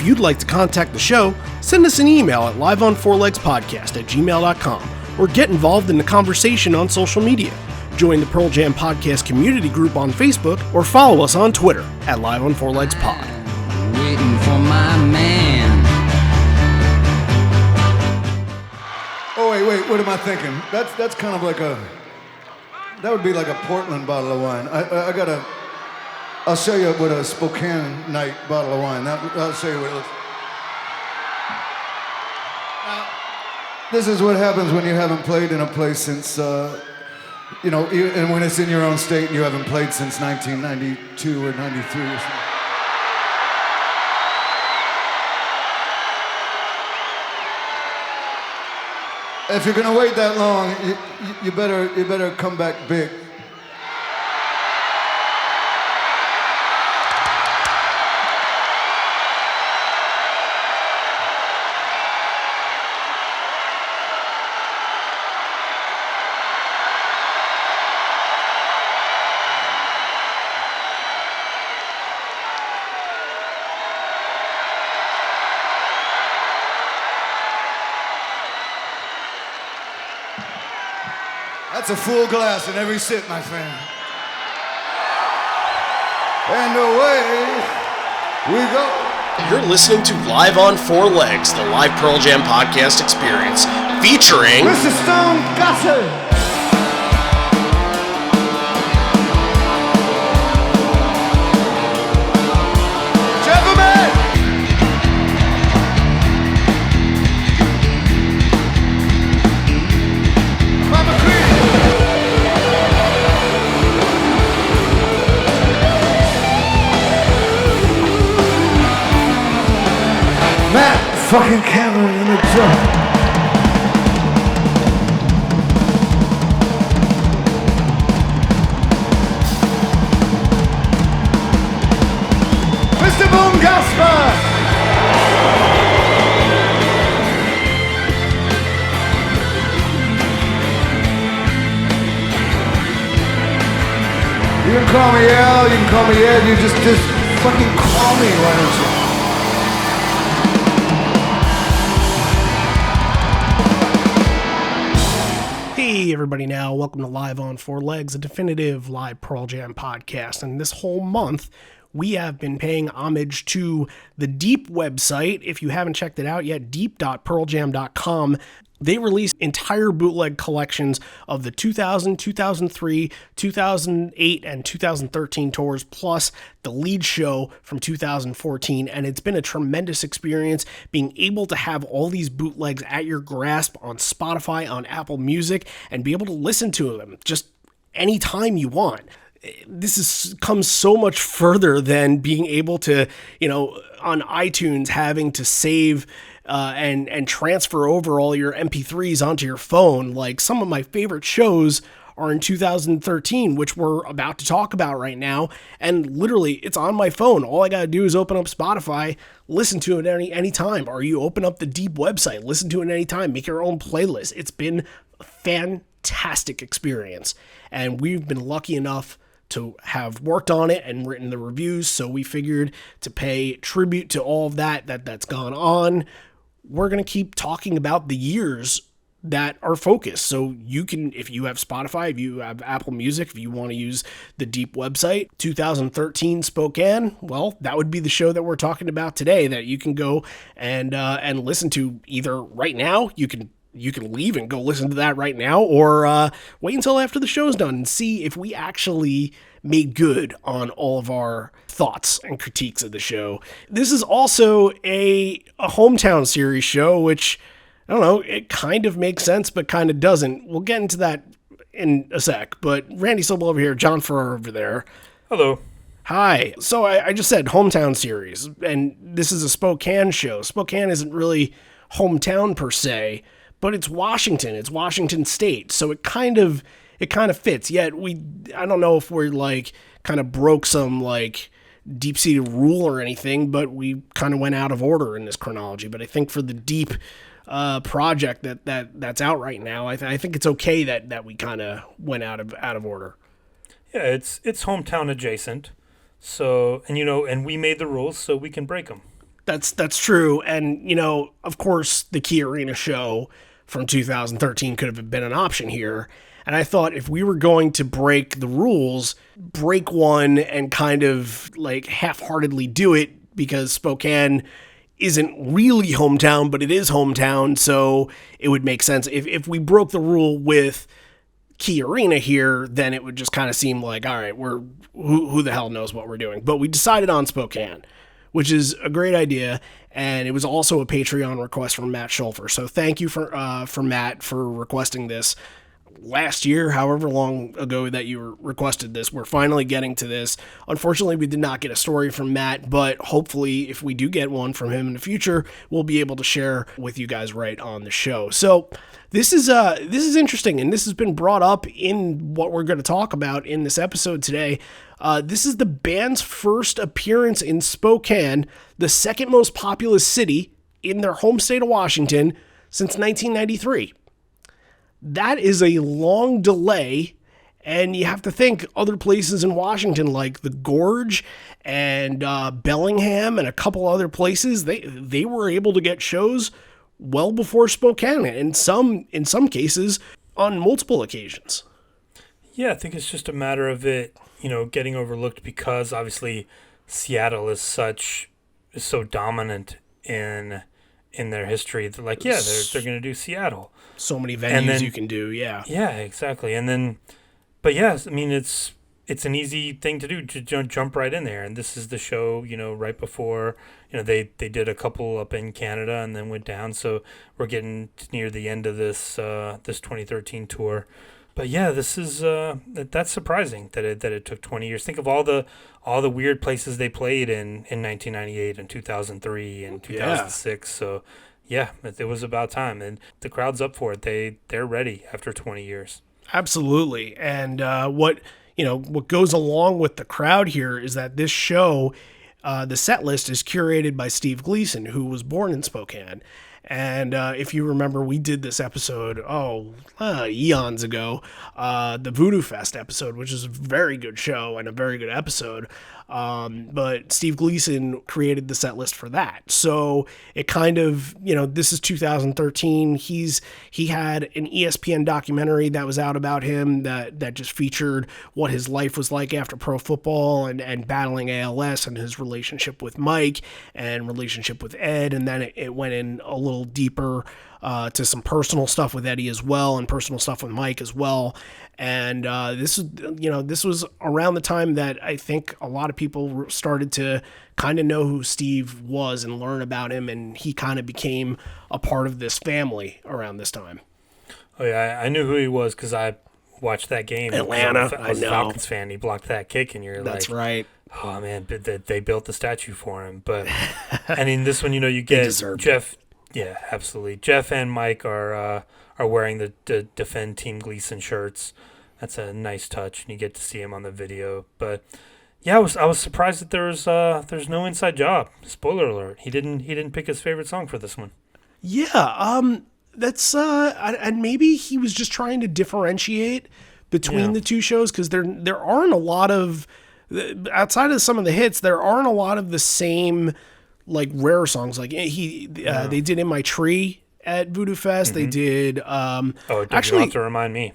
If you'd like to contact the show, send us an email at liveonfourlegspodcast@gmail.com or get involved in the conversation on social media. Join the Pearl Jam Podcast community group on Facebook or follow us on Twitter at liveonfourlegspod. Waiting for my man. Oh, wait, what am I thinking? That's kind of like that would be like a Portland bottle of wine. I'll show you what a Spokane night bottle of wine, I'll show you what it looks like. Now, this is what happens when you haven't played in a place since, and when it's in your own state and you haven't played since 1992 or 93 or something. If you're gonna wait that long, you better come back big. That's a full glass in every sip, my friend. And away we go. You're listening to Live on Four Legs, the live Pearl Jam podcast experience, featuring Mr. Stone Gossard. Fucking Cameron in the drum. Mr. Boom Gasper. You can call me Al, you can call me Ed, you just fucking call me, why don't you? Hey everybody now, welcome to Live on Four Legs, a definitive live Pearl Jam podcast. And this whole month, we have been paying homage to the Deep website. If you haven't checked it out yet, deep.pearljam.com. They released entire bootleg collections of the 2000, 2003, 2008, and 2013 tours, plus the lead show from 2014. And it's been a tremendous experience being able to have all these bootlegs at your grasp on Spotify, on Apple Music, and be able to listen to them just anytime you want. This comes so much further than being able to, on iTunes, having to save and transfer over all your MP3s onto your phone. Like, some of my favorite shows are in 2013, which we're about to talk about right now, and literally it's on my phone. All I gotta do is open up Spotify, listen to it any time, or you open up the Deep website, listen to it anytime, make your own playlist. It's been a fantastic experience, and we've been lucky enough to have worked on it and written the reviews, so we figured to pay tribute to all of that's gone on. We're going to keep talking about the years that are focused. So you can, if you have Spotify, if you have Apple Music, if you want to use the Deep website, 2013 Spokane, well, that would be the show that we're talking about today that you can go and listen to either right now. You can leave and go listen to that right now, or wait until after the show's done and see if we actually made good on all of our thoughts and critiques of the show. This is also a hometown series show, which, I don't know, it kind of makes sense, but kind of doesn't. We'll get into that in a sec, but Randy Sobel over here, John Farrar over there. Hello. Hi. So I just said hometown series, and this is a Spokane show. Spokane isn't really hometown per se, but it's Washington. It's Washington State, so it kind of fits. Yet I don't know if we're like kind of broke some like deep-seated rule or anything, but we kind of went out of order in this chronology. But I think for the Deep project that's out right now, I think it's okay that we kind of went out of order. Yeah, it's hometown adjacent. So, and we made the rules so we can break them. That's true. And, of course, the Key Arena show from 2013 could have been an option here. And I thought if we were going to break the rules, break one and kind of like half-heartedly do it, because Spokane isn't really hometown, but it is hometown. So it would make sense. If we broke the rule with Key Arena here, then it would just kind of seem like, all right, who the hell knows what we're doing. But we decided on Spokane, which is a great idea, and it was also a Patreon request from Matt Schulfer. So thank you for Matt for requesting this last year, however long ago that you requested this. We're finally getting to this. Unfortunately, we did not get a story from Matt, but hopefully if we do get one from him in the future, we'll be able to share with you guys right on the show. So this is interesting, and this has been brought up in what we're going to talk about in this episode today. This is the band's first appearance in Spokane, the second most populous city in their home state of Washington, since 1993. That is a long delay, and you have to think other places in Washington like the Gorge and Bellingham and a couple other places, they were able to get shows well before Spokane, and in some cases on multiple occasions. Yeah, I think it's just a matter of it, getting overlooked because obviously Seattle is so dominant in their history. They're like, yeah, they're going to do Seattle. So many venues you can do, yeah. Yeah, exactly. And then, but yes, I mean, it's an easy thing to do, to jump right in there. And this is the show, right before, they did a couple up in Canada and then went down. So we're getting near the end of this 2013 tour. But yeah, this is that's surprising that it took 20 years. Think of all the weird places they played in 1998 and 2003 and 2006. Yeah. So yeah, it was about time, and the crowd's up for it. They're ready after 20 years. Absolutely. And what goes along with the crowd here is that this show, the set list is curated by Steve Gleason, who was born in Spokane. And if you remember, we did this episode, eons ago, the Voodoo Fest episode, which is a very good show and a very good episode. But Steve Gleason created the set list for that. So it kind of, this is 2013. He had an ESPN documentary that was out about him that just featured what his life was like after pro football and battling ALS and his relationship with Mike and relationship with Ed. And then it went in a little deeper to some personal stuff with Eddie as well, and personal stuff with Mike as well. And this was around the time that I think a lot of people started to kind of know who Steve was and learn about him, and he kind of became a part of this family around this time. Oh yeah, I knew who he was because I watched that game. Atlanta, I was a Falcons fan. He blocked that kick, and That's right. Oh man, they built the statue for him. But and in this one, you get Jeff. Yeah, absolutely. Jeff and Mike are wearing the Defend Team Gleason shirts. That's a nice touch, and you get to see him on the video. But yeah, I was surprised that there's no inside job. Spoiler alert: he didn't pick his favorite song for this one. Yeah, that's and maybe he was just trying to differentiate between the two shows, because there aren't a lot of, outside of some of the hits, there aren't a lot of the same like rare songs. Like they did In My Tree at Voodoo Fest. Mm-hmm. They did actually, you have to remind me.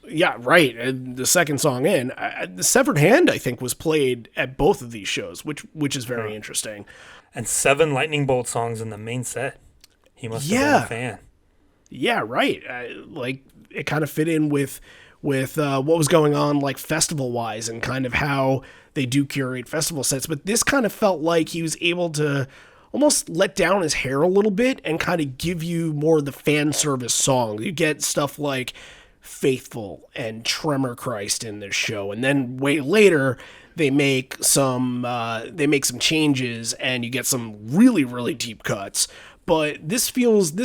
Yeah, right. The second song in the Severed Hand, I think, was played at both of these shows, which is very interesting. And 7 lightning bolt songs in the main set. He must have been a fan. Yeah, right. Like it kind of fit in with what was going on, like festival wise, and kind of how they do curate festival sets. But this kind of felt like he was able to almost let down his hair a little bit and kind of give you more of the fan service songs. You get stuff like Faithful and Tremor Christ in this show, and then way later they make some changes and you get some really, really deep cuts. But this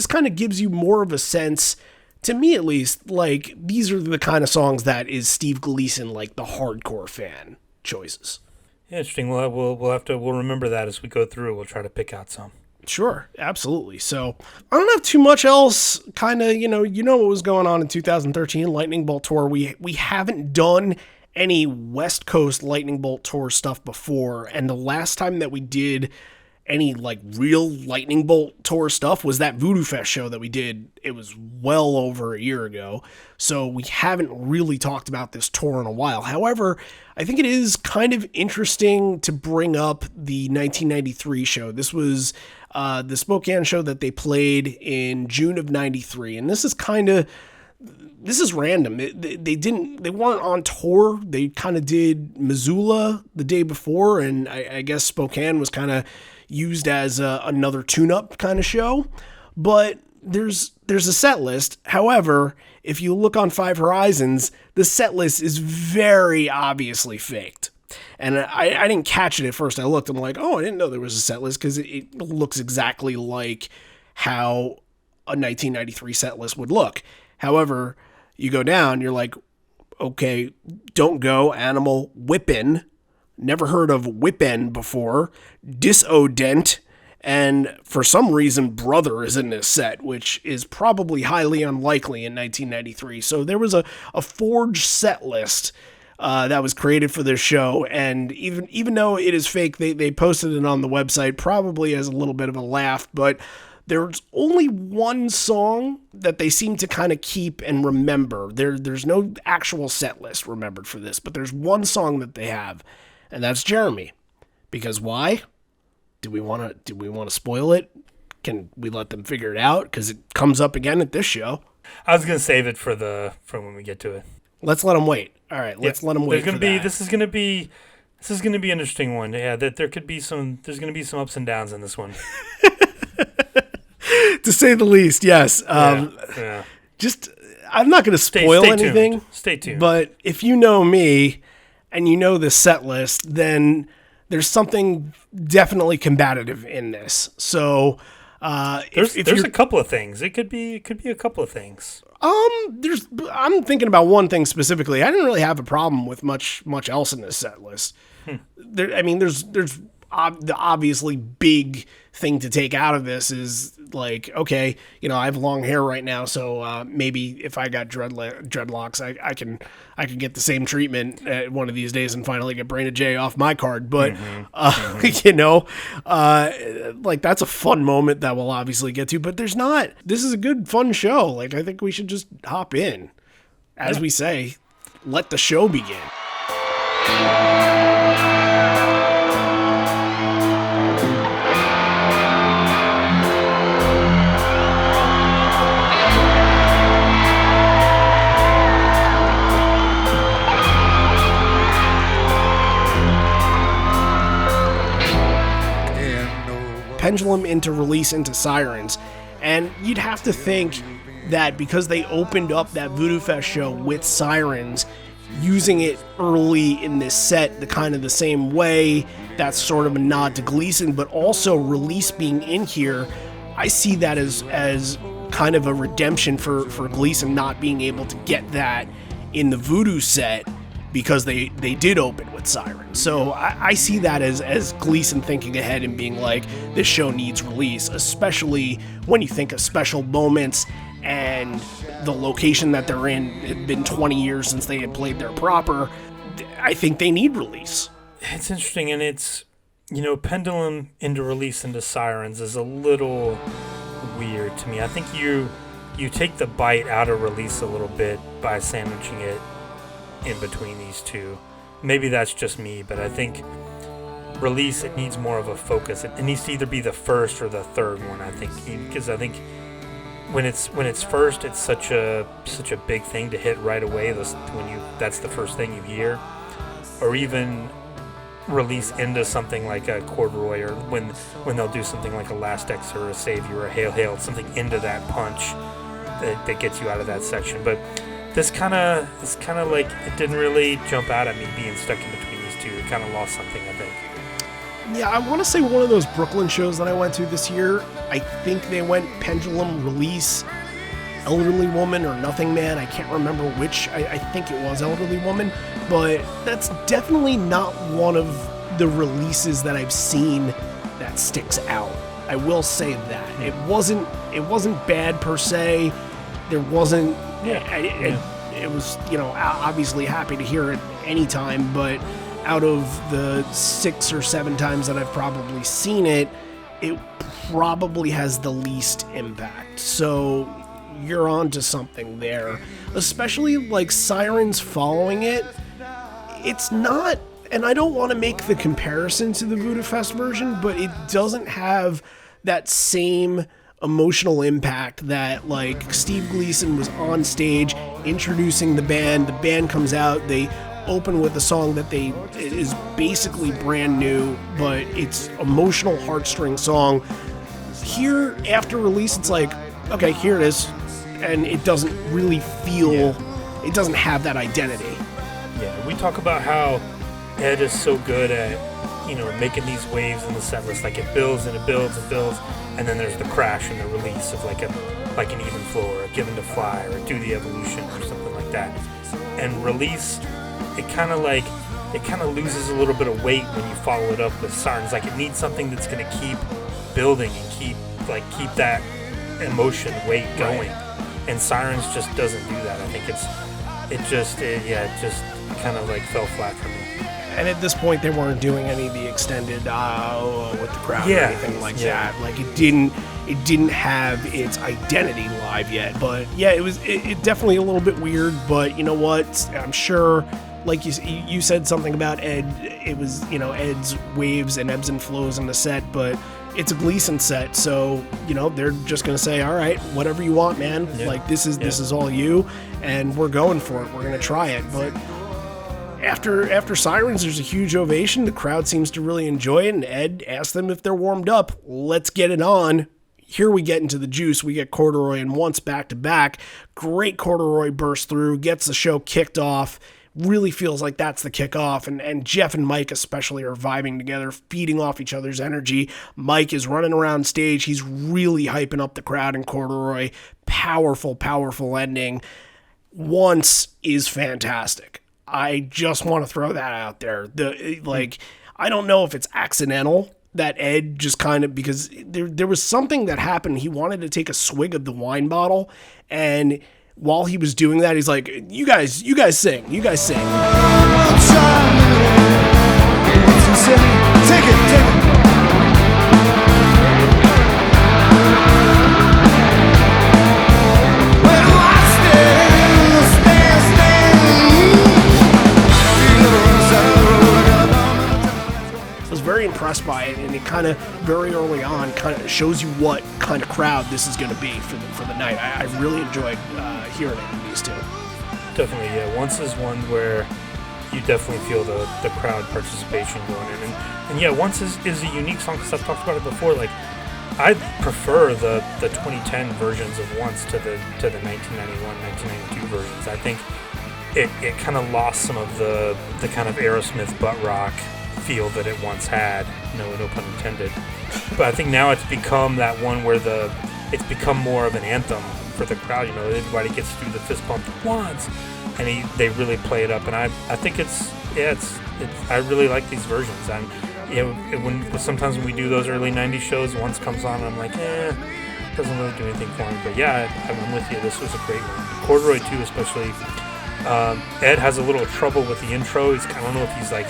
kind of gives you more of a sense, to me at least, like these are the kind of songs that is Steve Gleason, like the hardcore fan choices. Yeah, interesting. We'll remember that as we go through. We'll try to pick out some. Sure, absolutely. So I don't have too much else. Kind of, you know what was going on in 2013 Lightning Bolt Tour. We haven't done any West Coast Lightning Bolt Tour stuff before, and the last time that we did any like real lightning bolt tour stuff was that Voodoo Fest show that we did. It was well over a year ago, so we haven't really talked about this tour in a while. However, I think it is kind of interesting to bring up the 1993 show. This was the Spokane show that they played in June of 93, and this is random. They weren't on tour. They kind of did Missoula the day before, and I guess Spokane was kind of used as another tune-up kind of show. But there's a set list. However, if you look on Five Horizons, the set list is very obviously faked. And I didn't catch it at first. I looked, I'm like, oh, I didn't know there was a set list, because it looks exactly like how a 1993 set list would look. However, you go down, you're like, okay, Don't Go, Animal, Whippin', never heard of Whippin' before, Disodent, and for some reason, Brother is in this set, which is probably highly unlikely in 1993. So there was a forged set list that was created for this show, and even though it is fake, they posted it on the website, probably as a little bit of a laugh, but there's only one song that they seem to kind of keep and remember. There's no actual set list remembered for this, but there's one song that they have, and that's Jeremy. Because why? Do we want to spoil it? Can we let them figure it out? Because it comes up again at this show. I was gonna save it for when we get to it. Let's let them wait. All right, let's let them wait. This is gonna be an interesting one. Yeah, that there's gonna be some ups and downs in this one. To say the least, yes. Yeah. Just, I'm not going to spoil anything. Tuned. Stay tuned. But if you know me and you know the set list, then there's something definitely combative in this. So there's a couple of things. It could be a couple of things. I'm thinking about one thing specifically. I didn't really have a problem with much else in this set list. There's the obviously big thing to take out of this is like, okay, I have long hair right now, so maybe if I got dreadlocks, I can get the same treatment one of these days and finally get Brain of J off my card. But like, that's a fun moment that we'll obviously get to. But this is a good fun show. Like, I think we should just hop in, as we say, let the show begin. Pendulum into Release into Sirens. And you'd have to think that because they opened up that Voodoo Fest show with Sirens, using it early in this set the same way, that's sort of a nod to Gleason, but also Release being in here, I see that as kind of a redemption for Gleason not being able to get that in the Voodoo set, because they did open with Sirens. So I see that as Gleason thinking ahead and being like, this show needs Release, especially when you think of special moments and the location that they're in. It had been 20 years since they had played there proper. I think they need Release. It's interesting, and it's, Pendulum into Release into Sirens is a little weird to me. I think you take the bite out of Release a little bit by sandwiching it in between these two. Maybe that's just me, but I think Release, it needs more of a focus. It needs to either be the first or the third one, I think, because I think when it's first, it's such a big thing to hit right away. That's the first thing you hear, or even Release into something like a Corduroy, or when they'll do something like a Last Exit or a Savior or a Hail Hail, something into that punch that gets you out of that section. But this kind of like, it didn't really jump out at me being stuck in between these two. It kind of lost something, I think. Yeah, I want to say one of those Brooklyn shows that I went to this year, I think they went Pendulum, Release, Elderly Woman, or Nothing Man. I can't remember which. I think it was Elderly Woman, but that's definitely not one of the releases that I've seen that sticks out. I will say that. It wasn't bad per se. There wasn't... It was, obviously happy to hear it anytime, but out of the 6 or 7 times that I've probably seen it, it probably has the least impact. So you're onto something there. Especially like Sirens following it. It's not, and I don't want to make the comparison to the Budapest version, but it doesn't have that same emotional impact that like Steve Gleason was on stage introducing the band. The band comes out, they open with a song that is basically brand new, but it's emotional heartstring song. Here, after release, it's like, okay, here it is, and it doesn't really feel, it doesn't have that identity. Yeah, we talk about how Ed is so good at, making these waves in the set list. Like it builds and it builds and builds, and then there's the crash and the release of like an even flow or a Given to Fly or Do the Evolution or something like that. And release, it kind of loses a little bit of weight when you follow it up with Sirens. Like it needs something that's going to keep building and keep that emotion weight going. And Sirens just doesn't do that. I think it just kind of like fell flat for me. And at this point, they weren't doing any of the extended with the crowd or anything like that. Like it didn't have its identity live yet. But yeah, it definitely a little bit weird. But you know what? I'm sure, like you said something about Ed. It was Ed's waves and ebbs and flows in the set, but it's a Gleason set, so they're just gonna say, all right, whatever you want, man. Yeah. Like this is all you, and we're going for it. We're gonna try it. But after Sirens, there's a huge ovation. The crowd seems to really enjoy it, and Ed asks them if they're warmed up. Let's get it on. Here we get into the juice. We get Corduroy and Once back to back. Great Corduroy burst through, gets the show kicked off. Really feels like that's the kickoff, and Jeff and Mike especially are vibing together, feeding off each other's energy. Mike is running around stage. He's really hyping up the crowd in Corduroy. Powerful, powerful ending. Once is fantastic. I just want to throw that out there. I don't know if it's accidental that Ed just kind of, because there was something that happened. He wanted to take a swig of the wine bottle, and while he was doing that, he's like, you guys sing. Take it. I was very impressed by it, and it kind of very early on kind of shows you what kind of crowd this is going to be for the night. I really enjoyed hearing it in these two. Definitely, yeah. Once is one where you definitely feel the crowd participation going in, and yeah, Once is a unique song because I've talked about it before. Like I prefer the 2010 versions of Once to the 1991, 1992 versions. I think it kind of lost some of the kind of Aerosmith butt rock feel that it once had, no pun intended. But I think now it's become that one where it's become more of an anthem for the crowd. Everybody gets to do the fist bump once, and they really play it up. And I think it's I really like these versions. Sometimes when we do those early '90s shows, Once comes on, and I'm like, doesn't really do anything for me. But yeah, I'm with you. This was a great one. Corduroy too, especially. Ed has a little trouble with the intro. I don't know if he's like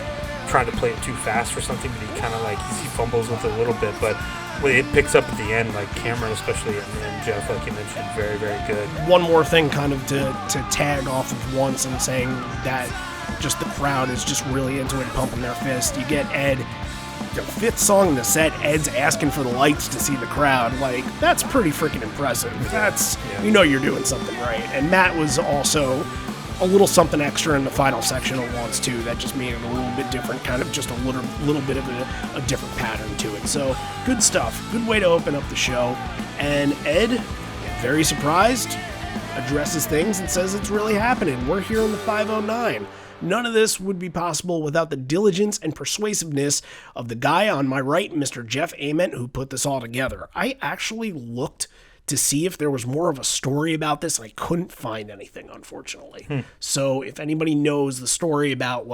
trying to play it too fast or something, but he kind of he fumbles with it a little bit, but it picks up at the end, like Cameron especially, and Jeff, like you mentioned, very, very good. One more thing kind of to tag off of Once and saying that just the crowd is just really into it, pumping their fist. You get Ed, the fifth song in the set, Ed's asking for the lights to see the crowd. Like, that's pretty freaking impressive. That's, you're doing something right. And Matt was also a little something extra in the final section of Once too that just made it a little bit different, kind of just a little bit of a different pattern to it. So good stuff. Good way to open up the show. And Ed, very surprised, addresses things and says it's really happening. We're here in the 509. None of this would be possible without the diligence and persuasiveness of the guy on my right, Mr. Jeff Ament, who put this all together. I actually looked to see if there was more of a story about this. I couldn't find anything, unfortunately. So if anybody knows the story about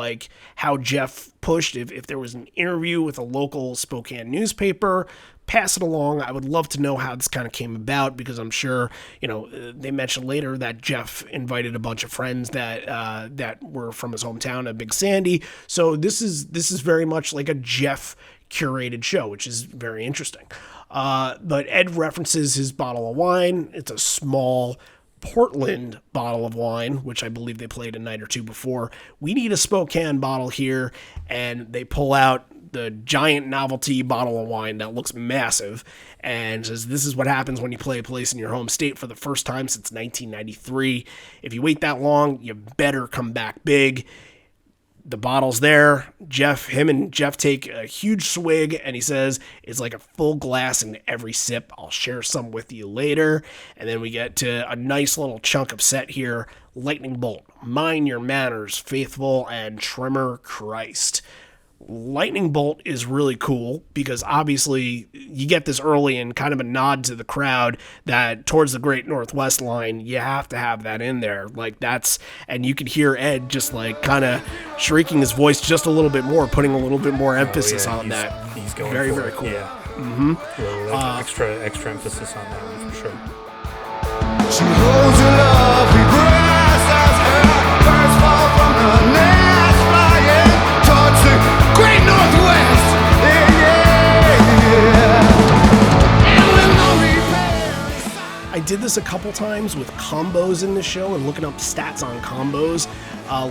how Jeff pushed, if there was an interview with a local Spokane newspaper, pass it along. I would love to know how this kind of came about, because I'm sure, they mentioned later that Jeff invited a bunch of friends that were from his hometown of Big Sandy. So this is very much like a Jeff curated show, which is very interesting. But Ed references his bottle of wine. It's a small Portland bottle of wine, which I believe they played a night or two before. We need a Spokane bottle here, and they pull out the giant novelty bottle of wine that looks massive and says, this is what happens when you play a place in your home state for the first time since 1993. If you wait that long, you better come back big. The bottle's there. Him and Jeff take a huge swig, and he says, it's like a full glass in every sip. I'll share some with you later. And then we get to a nice little chunk of set here. Lightning Bolt, Mind Your Manners, Faithful, and Trimmer Christ. Lightning Bolt is really cool because obviously you get this early and kind of a nod to the crowd that towards the Great Northwest line, you have to have that in there. And you can hear Ed just like kind of shrieking his voice just a little bit more, putting a little bit more emphasis on that. He's going very, for very it, cool. Yeah. Mm-hmm. Extra emphasis on that one for sure. She holds your lovely breast as her birds fall from the nest, flying towards the Great Northwest. And with no repairs. I did this a couple times with combos in the show and looking up stats on combos.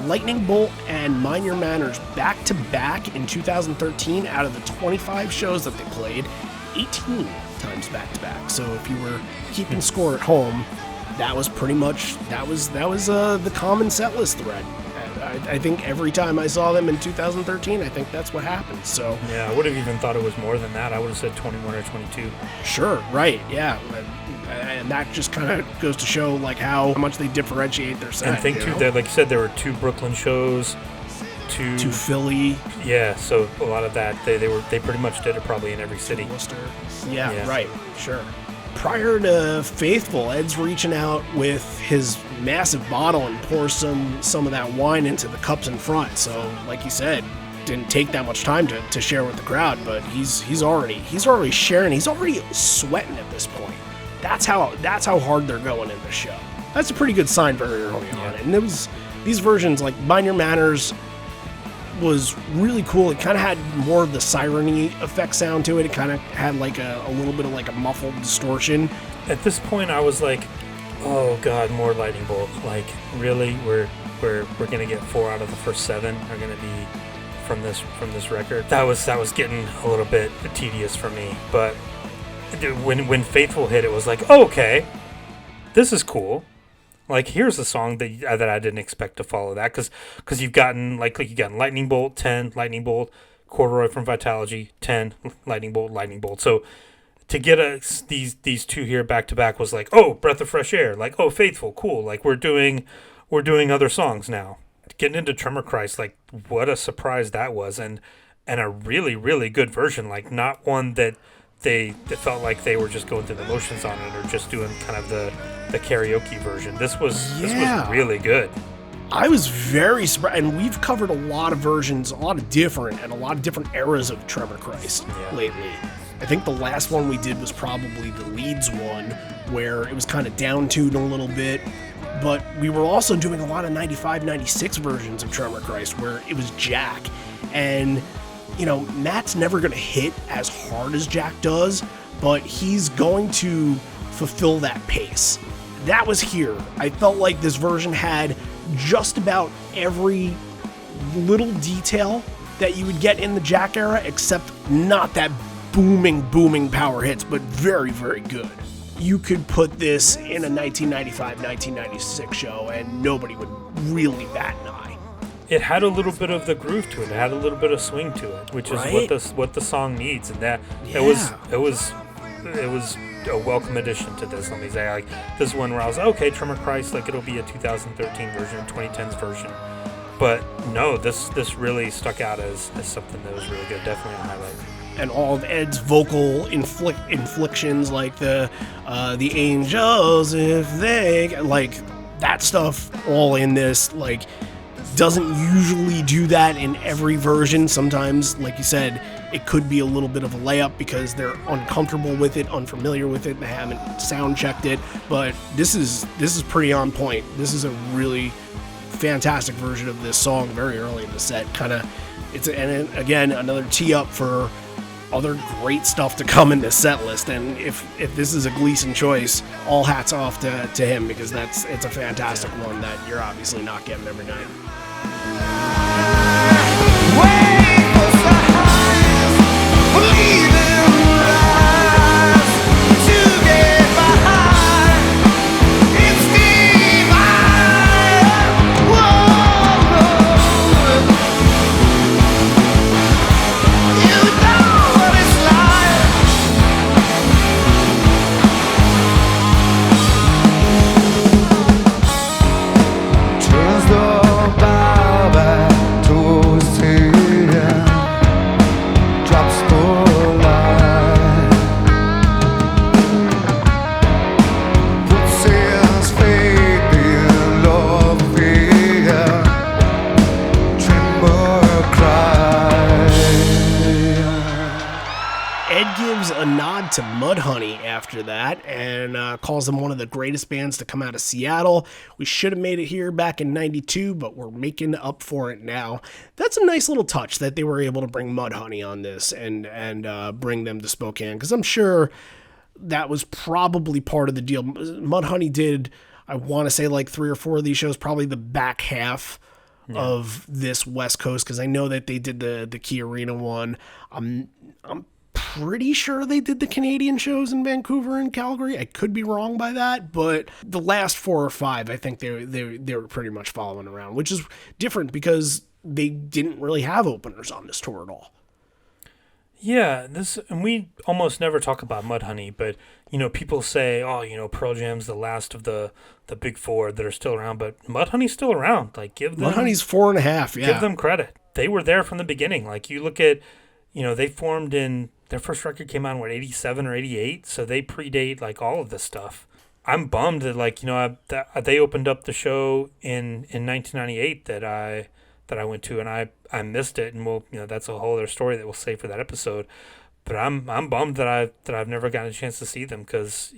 Lightning Bolt and Mind Your Manners back to back in 2013. Out of the 25 shows that they played, 18 times back to back. So if you were keeping score at home, that was pretty much the common set list thread. I think every time I saw them in 2013, I think that's what happened. So yeah, I would have even thought it was more than that. I would have said 21 or 22. Sure, right, yeah, and that just kind of goes to show like how much they differentiate their set. And think too that, like you said, there were 2 Brooklyn shows, to Philly. Yeah, so a lot of that they pretty much did it probably in every city. Worcester. Yeah, right, sure. Prior to Faithful, Ed's reaching out with his massive bottle and pours some of that wine into the cups in front. So, like you said, didn't take that much time to share with the crowd, but he's already sharing. He's already sweating at this point. That's how hard they're going in this show. That's a pretty good sign very early on. And it was these versions like Mind Your Manners was really cool. It kind of had more of the siren-y effect sound to it. It kind of had like a little bit of like a muffled distortion. At this point, I was like, "Oh God, more Lightning Bolt! Like, really? We're gonna get 4 out of the first 7 are gonna be from this record." That was getting a little bit tedious for me. But when Faithful hit, it was like, oh, "Okay, this is cool." Like, here's a song that I didn't expect to follow that, because you've gotten you got Lightning Bolt 10, Lightning Bolt, Corduroy from Vitalogy 10, Lightning Bolt. So to get these 2 here back to back was like, oh, breath of fresh air. Like, oh, Faithful, cool. Like we're doing other songs now. Getting into Tremor Christ, like what a surprise that was, and a really, really good version. Like not one that they felt like they were just going through the motions on it or just doing kind of the karaoke version. This was really good. I was very surprised, and we've covered a lot of versions, a lot of different eras of Tremor Christ lately. I think the last one we did was probably the Leeds one, where it was kind of down-tuned a little bit, but we were also doing a lot of 95, 96 versions of Tremor Christ, where it was Jack, and Matt's never going to hit as hard as Jack does, but he's going to fulfill that pace. That was here. I felt like this version had just about every little detail that you would get in the Jack era, except not that booming power hits, but very, very good. You could put this in a 1995, 1996 show, and nobody would really bat an eye. It had a little bit of the groove to it. It had a little bit of swing to it, which is what the song needs, and that it was a welcome addition to this. Let me say, like this one where I was okay, Tremor Christ, like it'll be a 2013 version, 2010s version, but no, this really stuck out as something that was really good. Definitely a highlight. And all of Ed's vocal inflictions, like the angels, if they like that stuff, all in this, doesn't usually do that in every version. Sometimes, like you said, it could be a little bit of a layup because they're uncomfortable with it, unfamiliar with it, they haven't sound checked it. But this is pretty on point. This is a really fantastic version of this song very early in the set. And again, another tee up for other great stuff to come in this set list. And if this is a Gleason choice, all hats off to him, because it's a fantastic one that you're obviously not getting every night. To Mudhoney after that, and calls them one of the greatest bands to come out of Seattle. We should have made it here back in '92, but we're making up for it now. That's a nice little touch that they were able to bring Mudhoney on this and bring them to Spokane, because I'm sure that was probably part of the deal. Mudhoney did, I want to say, like 3 or 4 of these shows, probably the back half of this West Coast, because I know that they did the Key Arena one. I'm pretty sure they did the Canadian shows in Vancouver and Calgary. I could be wrong by that, but the last 4 or 5, I think they were pretty much following around, which is different because they didn't really have openers on this tour at all. Yeah, and we almost never talk about Mudhoney, but people say, oh, Pearl Jam's the last of the big 4 that are still around, but Mudhoney's still around. Like, give them Mudhoney's 4.5. Yeah, give them credit. They were there from the beginning. Like, you look at, they formed in. Their first record came out in, 87 or 88? So they predate, like, all of this stuff. I'm bummed that, like, they opened up the show in 1998 that I went to, and I missed it. And that's a whole other story that we'll save for that episode. But I'm bummed that I've never gotten a chance to see them, because,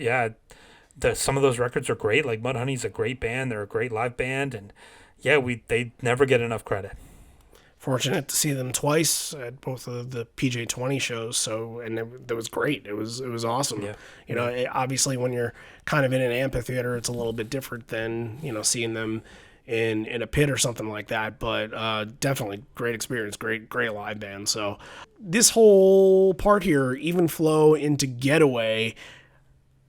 some of those records are great. Like, Mudhoney's a great band. They're a great live band. And, they never get enough credit. Fortunate to see them twice at both of the PJ20 shows. So, and it was great. It was awesome. Yeah. Obviously when you're kind of in an amphitheater, it's a little bit different than, seeing them in a pit or something like that. But definitely great experience, great live band. So this whole part here, Even Flow into Getaway,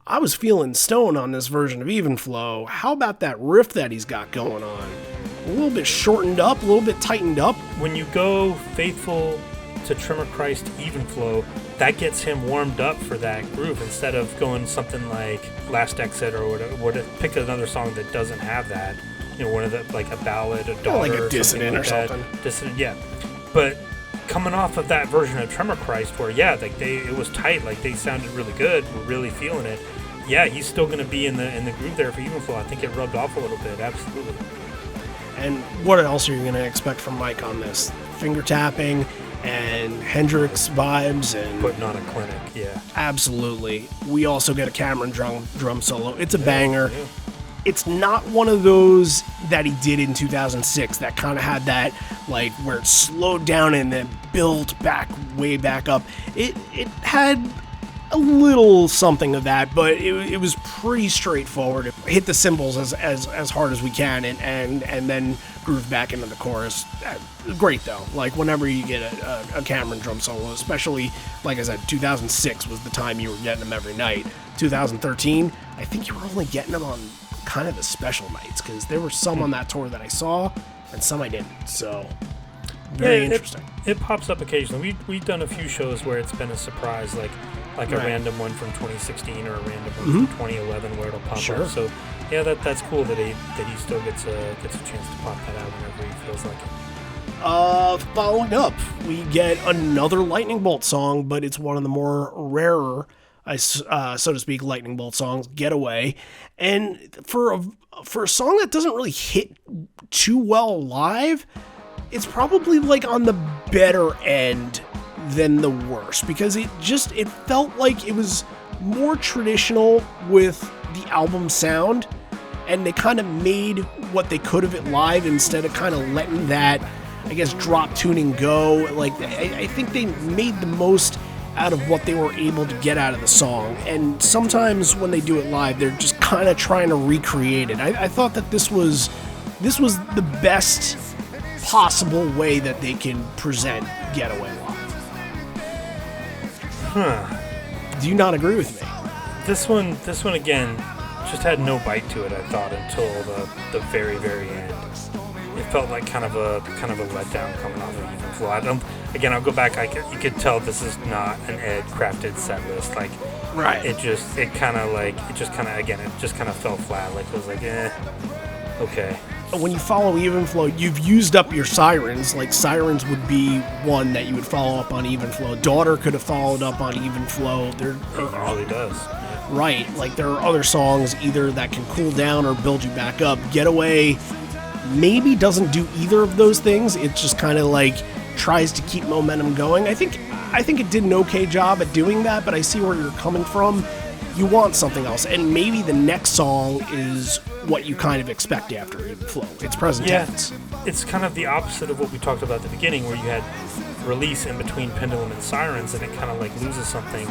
I was feeling Stone on this version of Even Flow. How about that riff that he's got going on? A little bit shortened up, a little bit tightened up. When you go Faithful to Trimmer Christ Even Flow, that gets him warmed up for that groove, instead of going something like Last Exit or whatever. Pick another song that doesn't have that. One of the, like a ballad, a daughter, like a Dissident or something. Dissident, yeah. But coming off of that version of Tremor Christ, where it was tight, like they sounded really good, we're really feeling it. Yeah, he's still going to be in the groove there for Even Flow. I think it rubbed off a little bit, absolutely. And what else are you going to expect from Mike on this? Finger tapping and Hendrix vibes and putting on a clinic, yeah. Absolutely. We also get a Cameron drum solo. It's a banger. Yeah. It's not one of those that he did in 2006 that kind of had that, like, where it slowed down and then built way back up. It had a little something of that, but it was pretty straightforward. It hit the cymbals as hard as we can and then groove back into the chorus. Great though. Like, whenever you get a Cameron drum solo, especially, like I said, 2006 was the time you were getting them every night. 2013, I think you were only getting them on kind of the special nights, because there were some on that tour that I saw and some I didn't. So very interesting. It pops up occasionally. We've done a few shows where it's been a surprise, like a random one from 2016 or a random one from 2011 where it'll pop up. So yeah, that's cool that he still gets a chance to pop that out whenever he feels like it. Following up, we get another Lightning Bolt song, but it's one of the more rarer, so to speak, Lightning Bolt songs, Getaway. And for a song that doesn't really hit too well live, it's probably like on the better end than the worst, because it felt like it was more traditional with the album sound, and they kind of made what they could of it live instead of kind of letting that, I guess, drop tuning go. Like, I think they made the most out of what they were able to get out of the song, and sometimes when they do it live, they're just kind of trying to recreate it. I thought that this was the best possible way that they can present Getaway live. Do you not agree with me? This one again just had no bite to it, I thought, until the very, very end. It felt like kind of a letdown coming off of Even Flow. I'll go back. You could tell this is not an Ed crafted set list. Like, right. It just kind of fell flat. Like, it was like, okay. When you follow Even Flow, you've used up your Sirens. Like, Sirens would be one that you would follow up on Even Flow. Daughter could have followed up on Even Flow. It really does. Right. Like, there are other songs either that can cool down or build you back up. Getaway maybe doesn't do either of those things. It just kind of like tries to keep momentum going. I think it did an okay job at doing that, but I see where you're coming from. You want something else, and maybe the next song is what you kind of expect after Even Flow. It's present tense. It's kind of the opposite of what we talked about at the beginning, where you had Release in between Pendulum and Sirens, and it kind of like loses something.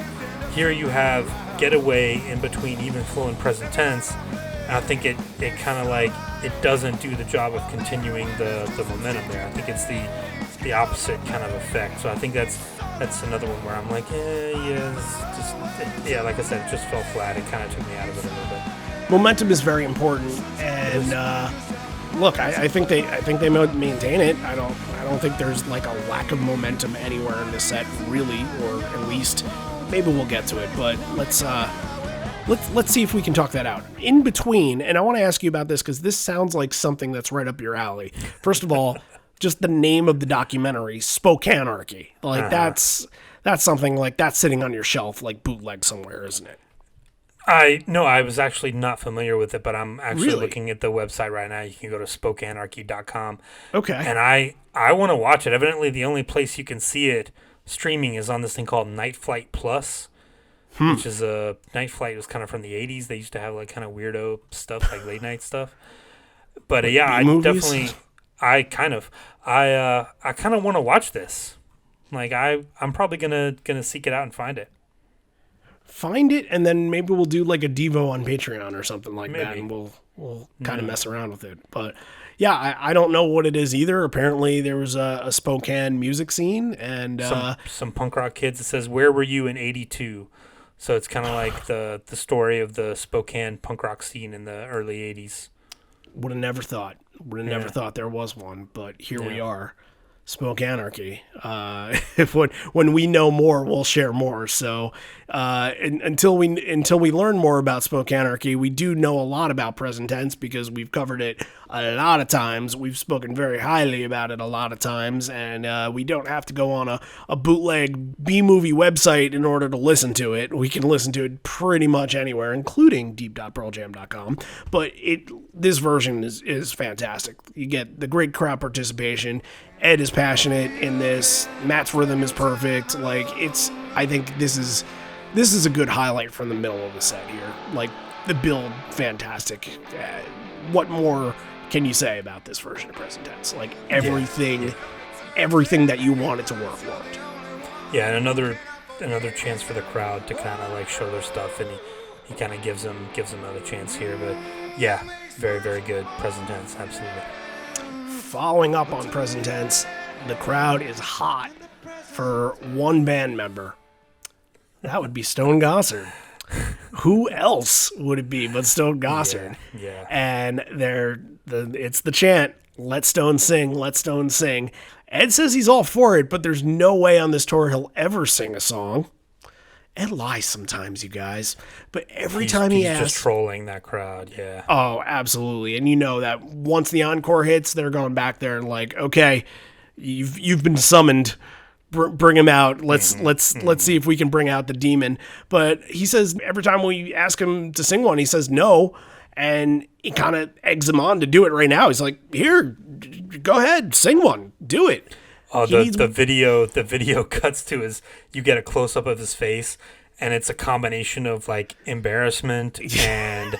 Here you have Getaway in between Even Flow and present tense. And I think it kind of like, it doesn't do the job of continuing the momentum there. I think it's the opposite kind of effect. So I think that's another one where I'm like, like I said, it just fell flat. It kind of took me out of it a little bit. Momentum is very important, and look, I think they maintain it. I don't think there's like a lack of momentum anywhere in this set, really, or at least maybe we'll get to it. But let's see if we can talk that out. In between, and I want to ask you about this because this sounds like something that's right up your alley. First of all, just the name of the documentary, Spokane ONE. Like, that's something like that's sitting on your shelf like bootleg somewhere, isn't it? I was actually not familiar with it, but I'm actually looking at the website right now. You can go to SpokaneAnarchy.com. Okay. And I want to watch it. Evidently, the only place you can see it streaming is on this thing called Night Flight Plus, which is Night Flight was kind of from the 80s. They used to have like kind of weirdo stuff, like late night stuff. But I definitely, I kind of want to watch this. Like, I'm probably gonna seek it out and find it. Find it, and then maybe we'll do like a Devo on Patreon or something like that, and we'll kind of mess around with it. But yeah, I don't know what it is either. Apparently there was a Spokane music scene, and some punk rock kids. It says, "Where were you in '82?" So it's kind of like the story of the Spokane punk rock scene in the early '80s. Would have never thought. Never thought there was one, but here we are. Spokane ONE. When we know more, we'll share more. So until we learn more about Spokane ONE, we do know a lot about present tense because we've covered it a lot of times. We've spoken very highly about it a lot of times, and we don't have to go on a bootleg B-movie website in order to listen to it. We can listen to it pretty much anywhere, including deep.pearljam.com. But this version is fantastic. You get the great crowd participation. Ed is passionate in this. Matt's rhythm is perfect. Like, I think this is a good highlight from the middle of the set here. Like, the build, fantastic. What more can you say about this version of present tense? Like, everything that you wanted to work worked. Yeah, and another chance for the crowd to kind of like show their stuff, and he kind of gives them another chance here. But yeah, very, very good present tense, absolutely. Following up on present tense, the crowd is hot for one band member. That would be Stone Gossard. Who else would it be but Stone Gossard? Yeah. And it's the chant, "Let Stone sing, let Stone sing." Ed says he's all for it, but there's no way on this tour he'll ever sing a song. Ed lies sometimes, you guys. But every time he asks... He's just trolling that crowd, yeah. Oh, absolutely. And you know that once the encore hits, they're going back there and like, okay, you've been summoned. Bring him out. Let's see if we can bring out the demon. But he says every time we ask him to sing one, he says no. And he kind of eggs him on to do it right now. He's like, here, go ahead, sing one. Do it. Oh, He needs- the video cuts to his. You get a close up of his face, and it's a combination of like embarrassment and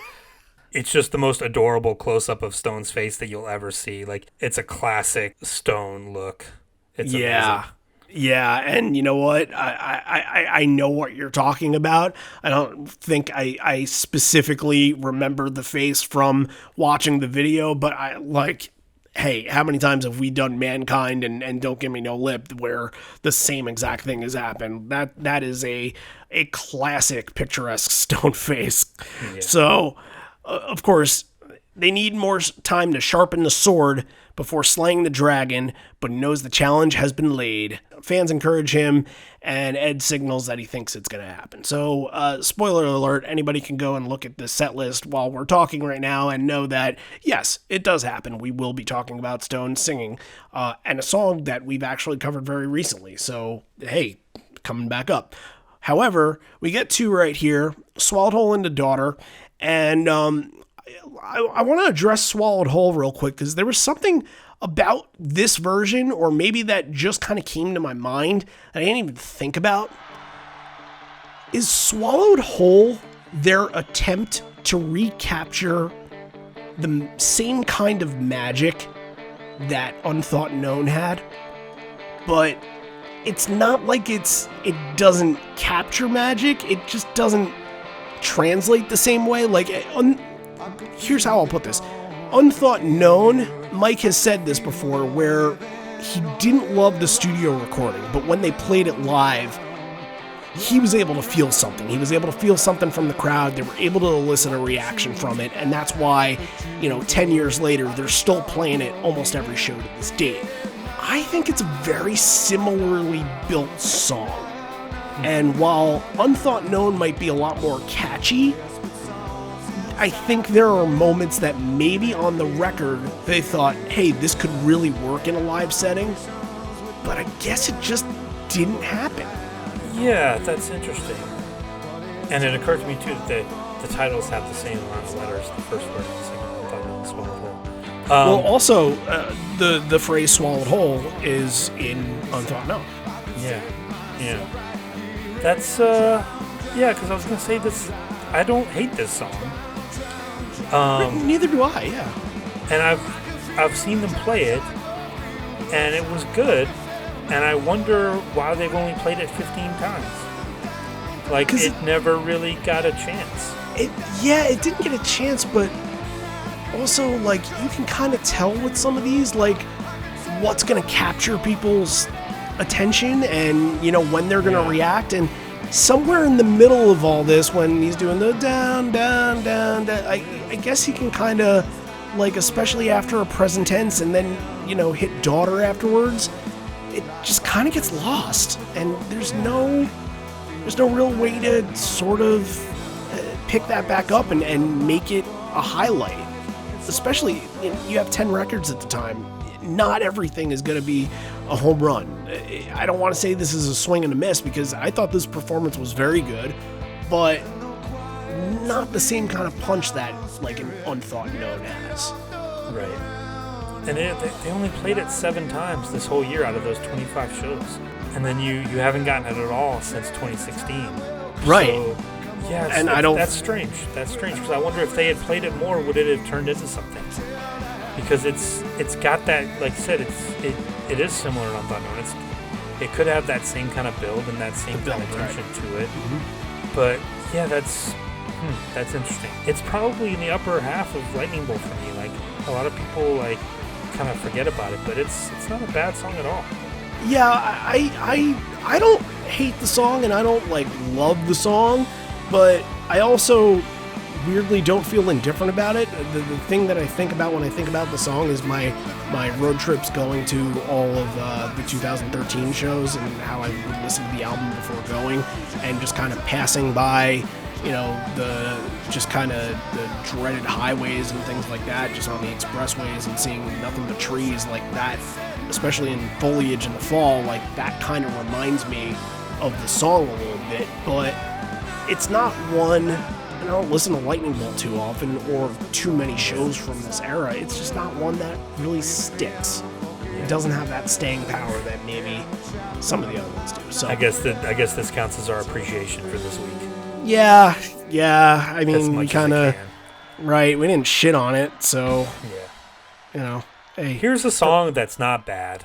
it's just the most adorable close up of Stone's face that you'll ever see. Like it's a classic Stone look. It's amazing. Yeah, and you know what? I know what you're talking about. I don't think I specifically remember the face from watching the video, but I like. Hey, how many times have we done Mankind and Don't Give Me No Lip where the same exact thing has happened? That is a classic picturesque Stone face. Yeah. So, of course, they need more time to sharpen the sword before slaying the dragon, but knows the challenge has been laid. Fans encourage him, and Ed signals that he thinks it's going to happen. So, spoiler alert, anybody can go and look at the set list while we're talking right now and know that, yes, it does happen. We will be talking about Stone singing, and a song that we've actually covered very recently. So, hey, coming back up. However, we get to right here, Swallowed Whole into Daughter, and I want to address Swallowed Whole real quick because there was something about this version, or maybe that just kind of came to my mind that I didn't even think about. Is Swallowed Whole their attempt to recapture the same kind of magic that Unthought Known had? But it's not like it doesn't capture magic, it just doesn't translate the same way. Like, here's how I'll put this. Unthought Known, Mike has said this before, where he didn't love the studio recording, but when they played it live, he was able to feel something. He was able to feel something from the crowd. They were able to elicit a reaction from it, and that's why, 10 years later, they're still playing it almost every show to this date. I think it's a very similarly built song. And while Unthought Known might be a lot more catchy, I think there are moments that maybe on the record they thought, hey, this could really work in a live setting, but I guess it just didn't happen. Yeah, that's interesting. And it occurred to me too that the titles have the same amount of letters. The first word is the second one, Unthought Known, Swallowed Whole. Well, also, the phrase Swallowed Whole is in Unthought Known. Yeah. That's, because I was going to say this, I don't hate this song. Neither do I, yeah. And I've seen them play it, and it was good, and I wonder why they've only played it 15 times. Like, it never really got a chance. It didn't get a chance, but also, like, you can kind of tell with some of these, like, what's going to capture people's attention and, when they're going to react, and somewhere in the middle of all this, when he's doing the down, down, down, down, I guess he can kind of, like, especially after a present tense and then, hit daughter afterwards, it just kind of gets lost. And there's no real way to sort of pick that back up and make it a highlight. Especially, you have 10 records at the time. Not everything is going to be a home run. I don't want to say this is a swing and a miss because I thought this performance was very good, but not the same kind of punch that like an Unthought Known has. Right. And they only played it 7 times this whole year out of those 25 shows. And then you haven't gotten it at all since 2016. Right. So, yeah, and that's strange. That's strange because I wonder if they had played it more, would it have turned into something? Because it's got that, like I said, it is similar to Unthought Known. It could have that same kind of build and that same kind of tension to it. Mm-hmm. But yeah, that's interesting. It's probably in the upper half of Lightning Bolt for me. Like a lot of people like kind of forget about it, but it's not a bad song at all. Yeah, I don't hate the song and I don't like love the song, but I also weirdly don't feel indifferent about it. The thing that I think about when I think about the song is my road trips going to all of the 2013 shows and how I would listen to the album before going and just kind of passing by, the dreaded highways and things like that, just on the expressways and seeing nothing but trees like that, especially in foliage in the fall, like that kind of reminds me of the song a little bit, but it's not one. I don't listen to Lightning Bolt too often or too many shows from this era. It's just not one that really sticks. it doesn't have that staying power that maybe some of the other ones do. So I guess this counts as our appreciation for this week. Yeah. I As mean, we much as kind we of can. right. We didn't shit on it, so Yeah. Hey, Here's a song that's not bad.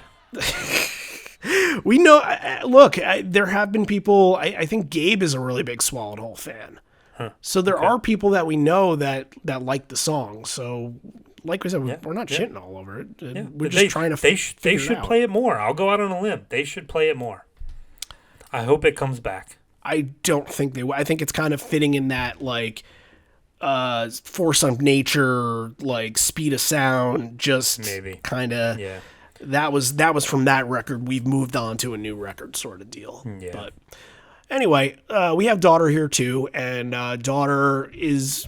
we know. Look, there have been people. I think Gabe is a really big Swallowed Whole fan. So there are people that we know that like the song. So, like we said, we're not shitting all over it. We're just trying to. They should play it more. I'll go out on a limb. They should play it more. I hope it comes back. I don't think they will. I think it's kind of fitting in that like force of nature, like speed of sound, just Maybe kind of. Yeah. That was from that record. We've moved on to a new record sort of deal. Yeah. But anyway, we have Daughter here too, and Daughter is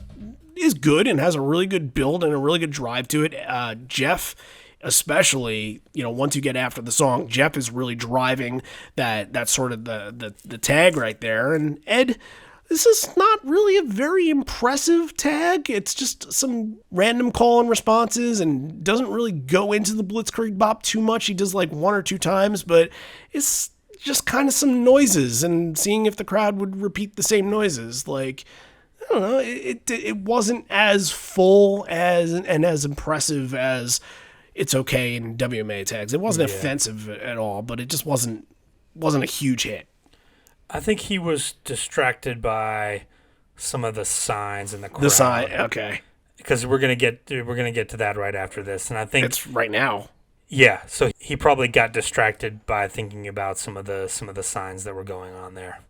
good and has a really good build and a really good drive to it. Jeff, especially, once you get after the song, Jeff is really driving that sort of the tag right there. And Ed, this is not really a very impressive tag. It's just some random call and responses and doesn't really go into the Blitzkrieg Bop too much. He does like one or two times, but it's just kind of some noises and seeing if the crowd would repeat the same noises. Like, I don't know, it wasn't as full and as impressive as It's Okay in WMA tags. It wasn't offensive at all, but it just wasn't a huge hit. I think he was distracted by some of the signs in the crowd. The sign, okay. Because we're gonna get to that right after this, and I think It's right now. Yeah, so he probably got distracted by thinking about some of the signs that were going on there.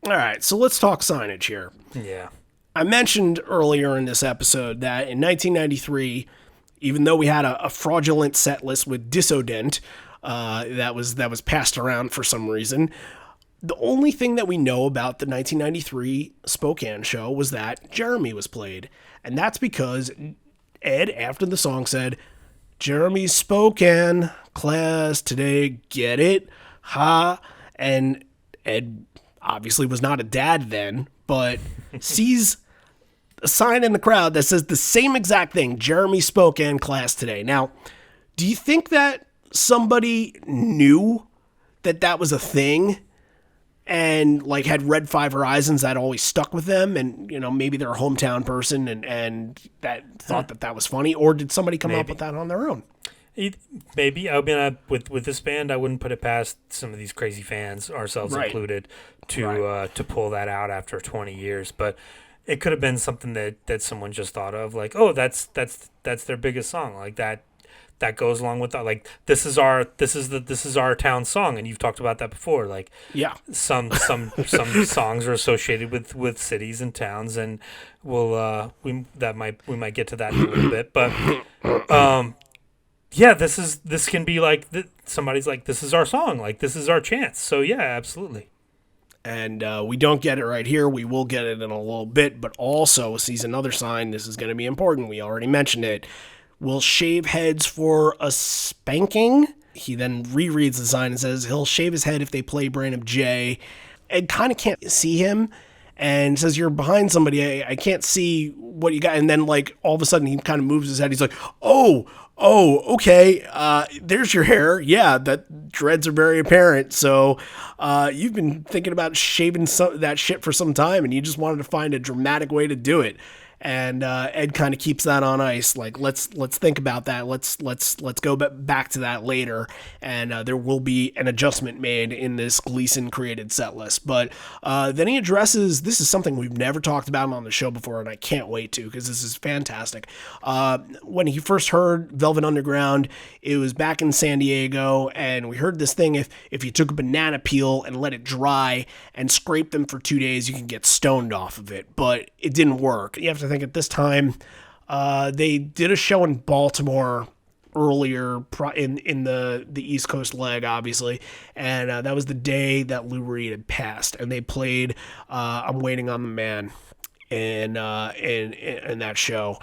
All right, so let's talk signage here. Yeah. I mentioned earlier in this episode that in 1993, even though we had a fraudulent set list with Dissodent that was passed around for some reason, the only thing that we know about the 1993 Spokane show was that Jeremy was played. And that's because Ed, after the song, said, "Jeremy's Spokane class today, get it? Ha." And Ed obviously was not a dad then, but sees a sign in the crowd that says the same exact thing, "Jeremy Spokane class today." Now, do you think that somebody knew that was a thing and like had read Five Horizons that always stuck with them and, maybe they're a hometown person and that thought that was funny, or did somebody come up with that on their own? Maybe. I mean, with this band, I wouldn't put it past some of these crazy fans, ourselves included, to pull that out after 20 years. But it could have been something that someone just thought of, like, oh, that's their biggest song, like that goes along with that. Like, this is our town song, and you've talked about that before. Like, yeah, some songs are associated with cities and towns, and we might get to that in a little bit, but yeah, this can be like somebody's like, this is our song, like this is our chance. So yeah, absolutely. And we don't get it right here. We will get it in a little bit, but also sees another sign. This is going to be important. We already mentioned it. Will shave heads for a spanking. He then rereads the sign and says he'll shave his head if they play Branham J. Ed kind of can't see him and says, "You're behind somebody. I can't see what you got." And then like all of a sudden he kind of moves his head. He's like, oh, okay. There's your hair. Yeah, that dreads are very apparent. So you've been thinking about shaving that shit for some time, and you just wanted to find a dramatic way to do it. And Ed kind of keeps that on ice. Like, let's think about that. Let's go back to that later. And there will be an adjustment made in this Gleason created set list. But then he addresses, this is something we've never talked about on the show before, and I can't wait to, because this is fantastic. When he first heard Velvet Underground, it was back in San Diego, and we heard this thing, if you took a banana peel and let it dry and scrape them for 2 days, you can get stoned off of it. But it didn't work. You have to think at this time, they did a show in Baltimore earlier in the East Coast leg, obviously, and that was the day that Lou Reed had passed, and they played "I'm Waiting on the Man" in that show,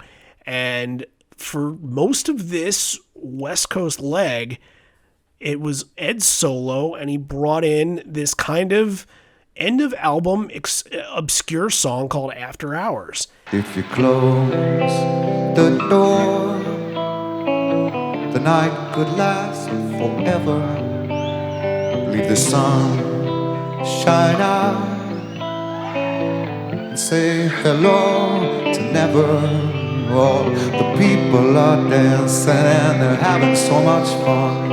and for most of this West Coast leg, it was Ed's solo, and he brought in this kind of end of album obscure song called "After Hours." If you close the door, the night could last forever. Leave the sun shine out and say hello to never. Oh, the people are dancing and they're having so much fun.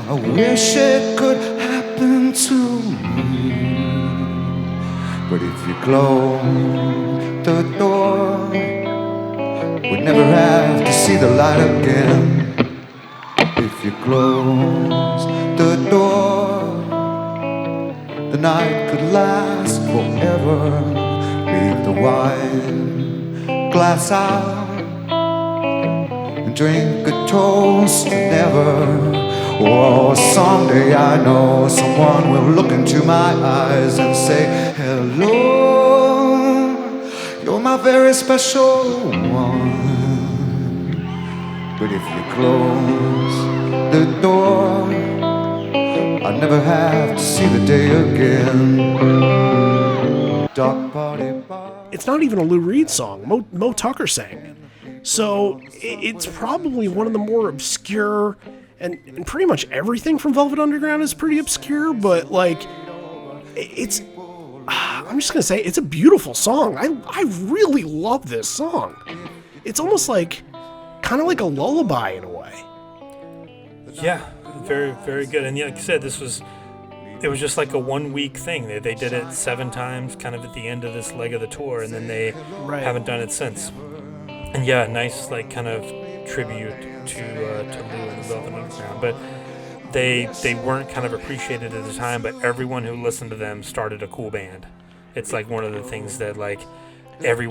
I wish it could happen to me, but if you close the door, we'd never have to see the light again. If you close the door, the night could last forever. Leave the wine glass out and drink a toast to never. Oh, someday I know someone will look into my eyes and say, hello, you're my very special one. But if you close the door, I'll never have to see the day again. Dark party bar. It's not even a Lou Reed song. Mo Tucker sang it. So it's probably one of the more obscure, and pretty much everything from Velvet Underground is pretty obscure, but like, it's, I'm just gonna say, it's a beautiful song. I really love this song. It's almost like, kind of like a lullaby in a way. Yeah, very, very good. And yeah, like you said, it was just like a 1 week thing. They did it 7 times kind of at the end of this leg of the tour, and then they haven't done it since. And yeah, nice like kind of tribute to Lou and the Velvet Underground. But they weren't kind of appreciated at the time, but everyone who listened to them started a cool band. It's like one of the things that like every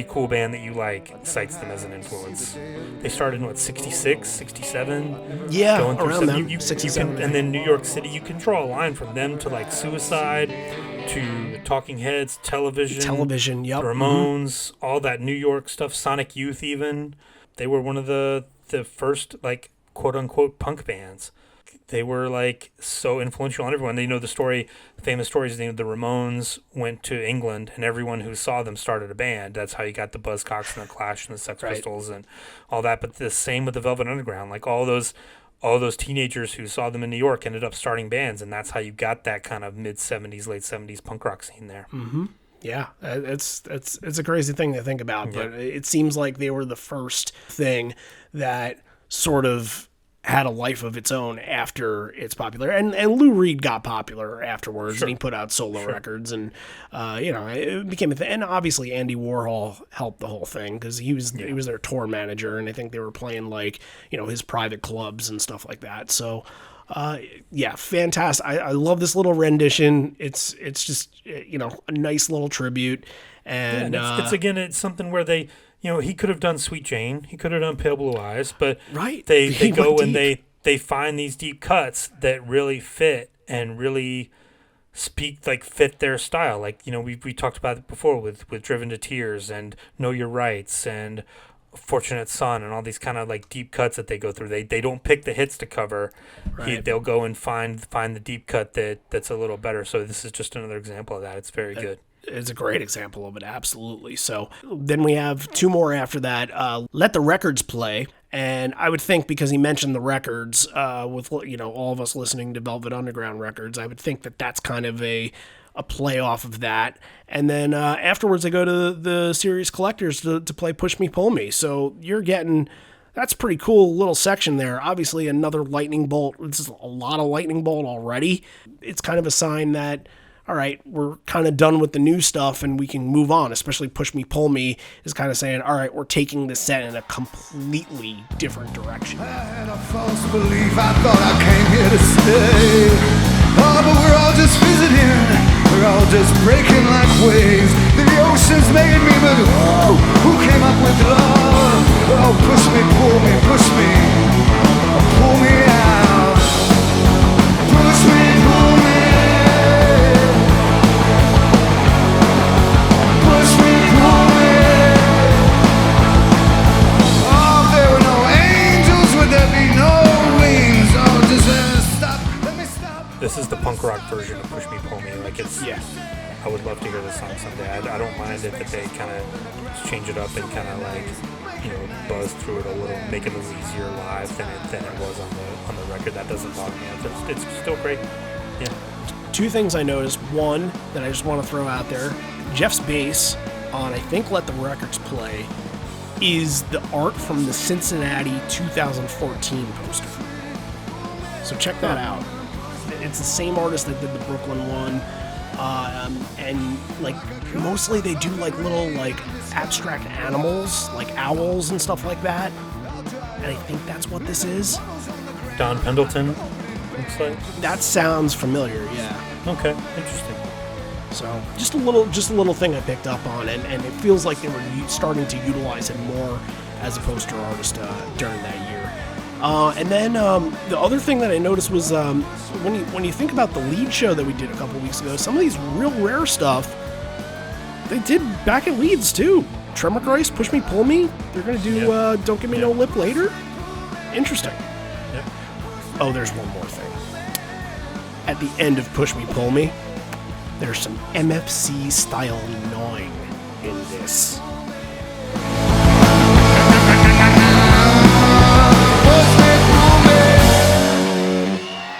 cool band that you like cites them as an influence. They started in 66, 67? Yeah, going through around them. them, 67. And then New York City, you can draw a line from them to like Suicide, to Talking Heads, Television, yep. Ramones, all that New York stuff, Sonic Youth even. They were one of the first like quote-unquote punk bands. They were like so influential on everyone. They know the famous stories. The Ramones went to England, and everyone who saw them started a band. That's how you got the Buzzcocks and the Clash and the Sex Pistols and all that. But the same with the Velvet Underground. Like all those teenagers who saw them in New York ended up starting bands, and that's how you got that kind of mid-'70s, late '70s punk rock scene there. Mm-hmm. Yeah, it's a crazy thing to think about, but it seems like they were the first thing that sort of had a life of its own after it's popular. And Lou Reed got popular afterwards, and he put out solo records, and it became a thing. And obviously Andy Warhol helped the whole thing because he was their tour manager, and I think they were playing like his private clubs and stuff like that. So fantastic. I love this little rendition. It's just a nice little tribute, and it's something where they. He could have done Sweet Jane. He could have done Pale Blue Eyes, but they go and they find these deep cuts that really fit and really fit their style. Like, we talked about it before with Driven to Tears and Know Your Rights and Fortunate Son and all these kind of like deep cuts that they go through. They don't pick the hits to cover. They'll go and find the deep cut that's a little better. So this is just another example of that. It's very good. It's a great example of it, absolutely. So then we have 2 more after that. Let the Records Play. And I would think because he mentioned the records, with all of us listening to Velvet Underground records, I would think that that's kind of a play off of that. And then afterwards they go to the Serious Collectors to play Push Me, Pull Me. So you're getting... That's a pretty cool little section there. Obviously another lightning bolt. This is a lot of lightning bolt already. It's kind of a sign that... all right, we're kind of done with the new stuff and we can move on, especially Push Me, Pull Me is kind of saying, all right, we're taking the set in a completely different direction. I had a false belief, I thought I came here to stay. Oh, but we're all just visiting, we're all just breaking like waves. The ocean's made me, but who came up with love? Oh, push me, pull me, pull me out. Push me, pull me. This is the punk rock version of Push Me, Pull Me. Like I would love to hear this song someday. I don't mind it that they kind of change it up and kind of like buzz through it a little, make it a little easier live than it was on the record. That doesn't bother me. It's still great. Yeah. Two things I noticed. One that I just want to throw out there: Jeff's bass on I think "Let the Records Play" is the art from the Cincinnati 2014 poster. So check that out. It's the same artist that did the Brooklyn one. And like mostly they do like little like abstract animals like owls and stuff like that, and I think that's what this is. Don Pendleton, looks like. That sounds familiar. Yeah. Okay, interesting. So just a little thing I picked up on, and it feels like they were starting to utilize him more as a poster artist during that year. And then the other thing that I noticed was when you think about the lead show that we did a couple weeks ago, some of these real rare stuff they did back at Leeds too. Tremor Christ, Push Me Pull Me. They're gonna do Don't Give Me No Lip later. Interesting. Yeah. Oh, there's one more thing. At the end of Push Me Pull Me, there's some MFC style gnawing in this.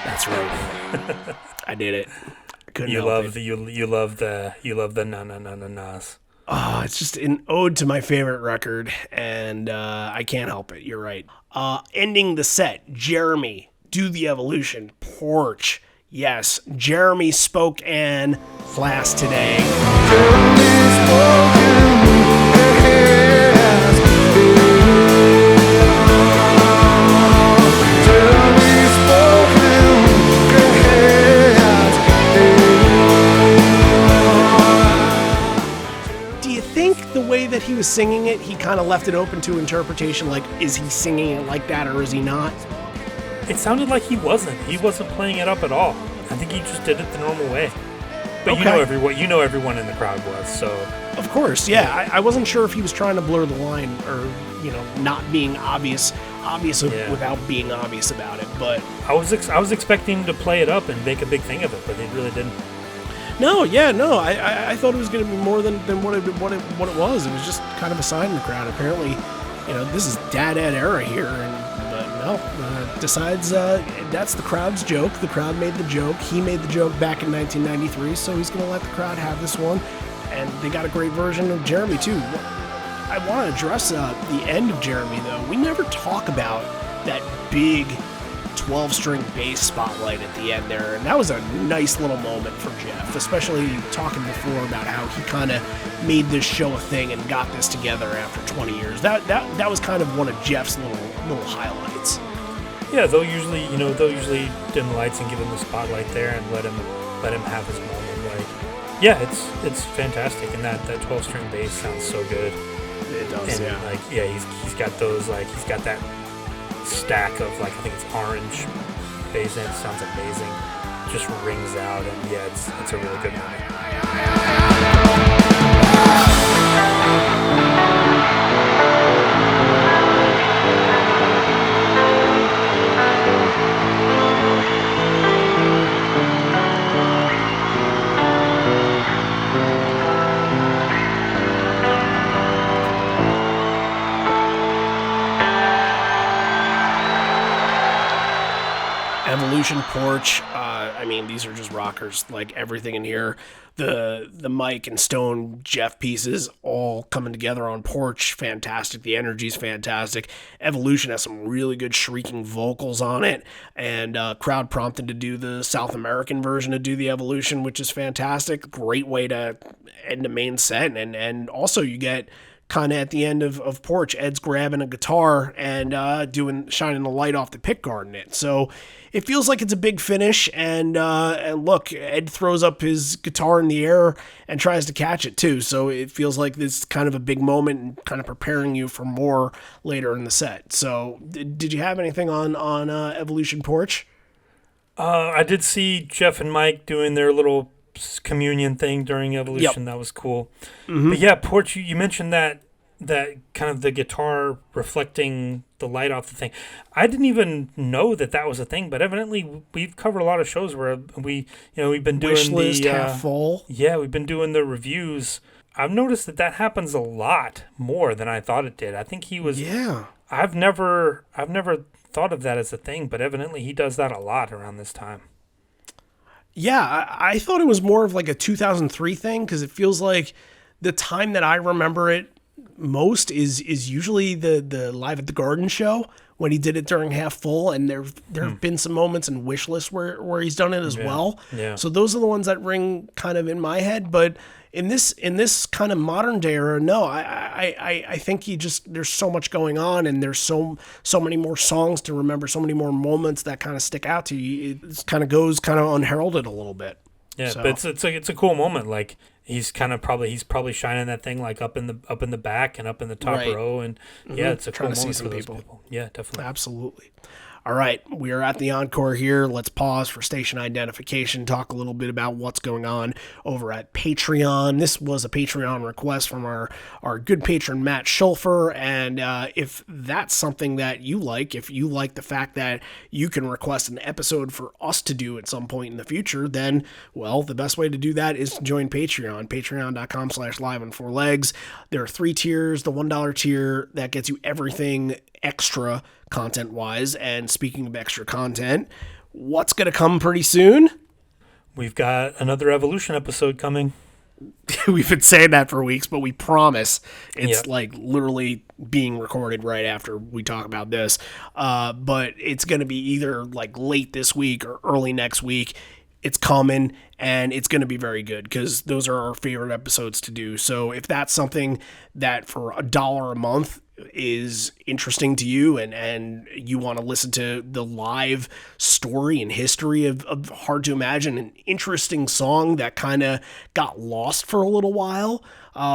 That's right. I did it. Couldn't You help love it. you love the na. Oh, it's just an ode to my favorite record, and I can't help it. You're right. Ending the set, Jeremy, Do the Evolution, Porch. Yes, Jeremy Spokane, Flask Today. Do you think the way that he was singing it, he kind of left it open to interpretation? Like, is he singing it like that or is he not? It sounded like he wasn't. He wasn't playing it up at all. I think he just did it the normal way. But Okay. you know everyone in the crowd was, so Of course, yeah. I wasn't sure if he was trying to blur the line or, not being obvious without being obvious about it. But I was expecting him to play it up and make a big thing of it, but he really didn't. no, I thought it was going to be more than what it was. It was just kind of a sign in the crowd. Apparently, this is Dad Ed era here, but no, decides that's the crowd's joke. The crowd made the joke. He made the joke back in 1993, so he's going to let the crowd have this one. And they got a great version of Jeremy too. I want to address the end of Jeremy though. We never talk about that big 12-string bass spotlight at the end there, and that was a nice little moment for Jeff, especially talking before about how he kind of made this show a thing and got this together after 20 years. That was kind of one of Jeff's little highlights. Yeah, they'll usually dim the lights and give him the spotlight there and let him have his moment. Like, yeah, it's fantastic, and that 12-string bass sounds so good. It does, And yeah. he's got those he's got that stack of I think it's orange bass, and it sounds amazing. Just rings out, and yeah, it's a really good moment. Evolution, Porch. These are just rockers. Like everything in here, the Mike and Stone Jeff pieces all coming together on Porch. Fantastic. The energy's fantastic. Evolution has some really good shrieking vocals on it, and crowd prompted to do the South American version of Do the Evolution, which is fantastic. Great way to end the main set, and also you get kind of at the end of Porch, Ed's grabbing a guitar and shining the light off the pick guard in it. So it feels like it's a big finish. And look, Ed throws up his guitar in the air and tries to catch it too. So it feels like this kind of a big moment and kind of preparing you for more later in the set. So did you have anything on Evolution Porch? I did see Jeff and Mike doing their little communion thing during Evolution. Yep. That was cool. Mm-hmm. But yeah, Porch, you mentioned that kind of the guitar reflecting the light off the thing. I didn't even know that was a thing, but evidently we've covered a lot of shows where we've been doing Wishlist, the Half Full. Yeah, we've been doing the reviews I've noticed that happens a lot more than I thought it did. I think he was. Yeah. I've never thought of that as a thing, but evidently he does that a lot around this time. Yeah, I thought it was more of like a 2003 thing because it feels like the time that I remember it most is usually the Live at the Garden show when he did it during Half Full, and there have been some moments in Wish List where he's done it as well. Yeah. So those are the ones that ring kind of in my head, but in this kind of modern day era, no, I think there's so much going on, and there's so many more songs to remember, so many more moments that kind of stick out to you. It kind of goes kind of unheralded a little bit. Yeah, So. but it's a cool moment. Like he's probably shining that thing like up in the back and up in the top Right. row, and yeah, it's a cool Trying to see moment some for those people. people. Yeah, definitely. Absolutely. All right, we are at the encore here. Let's pause for station identification, talk a little bit about what's going on over at Patreon. This was a Patreon request from our good patron, Matt Schulfer, and if that's something that you like, if you like the fact that you can request an episode for us to do at some point in the future, then, well, the best way to do that is to join Patreon, patreon.com/liveonfourlegs. There are 3 tiers. The $1 tier, that gets you everything extra content-wise, and speaking of extra content, what's going to come pretty soon? We've got another Evolution episode coming. We've been saying that for weeks, but we promise it's Yep. like literally being recorded right after we talk about this. But it's going to be either like late this week or early next week. It's coming, and it's going to be very good because those are our favorite episodes to do. So if that's something that for $1 a month is interesting to you, and you want to listen to the live story and history of Hard to Imagine, an interesting song that kind of got lost for a little while,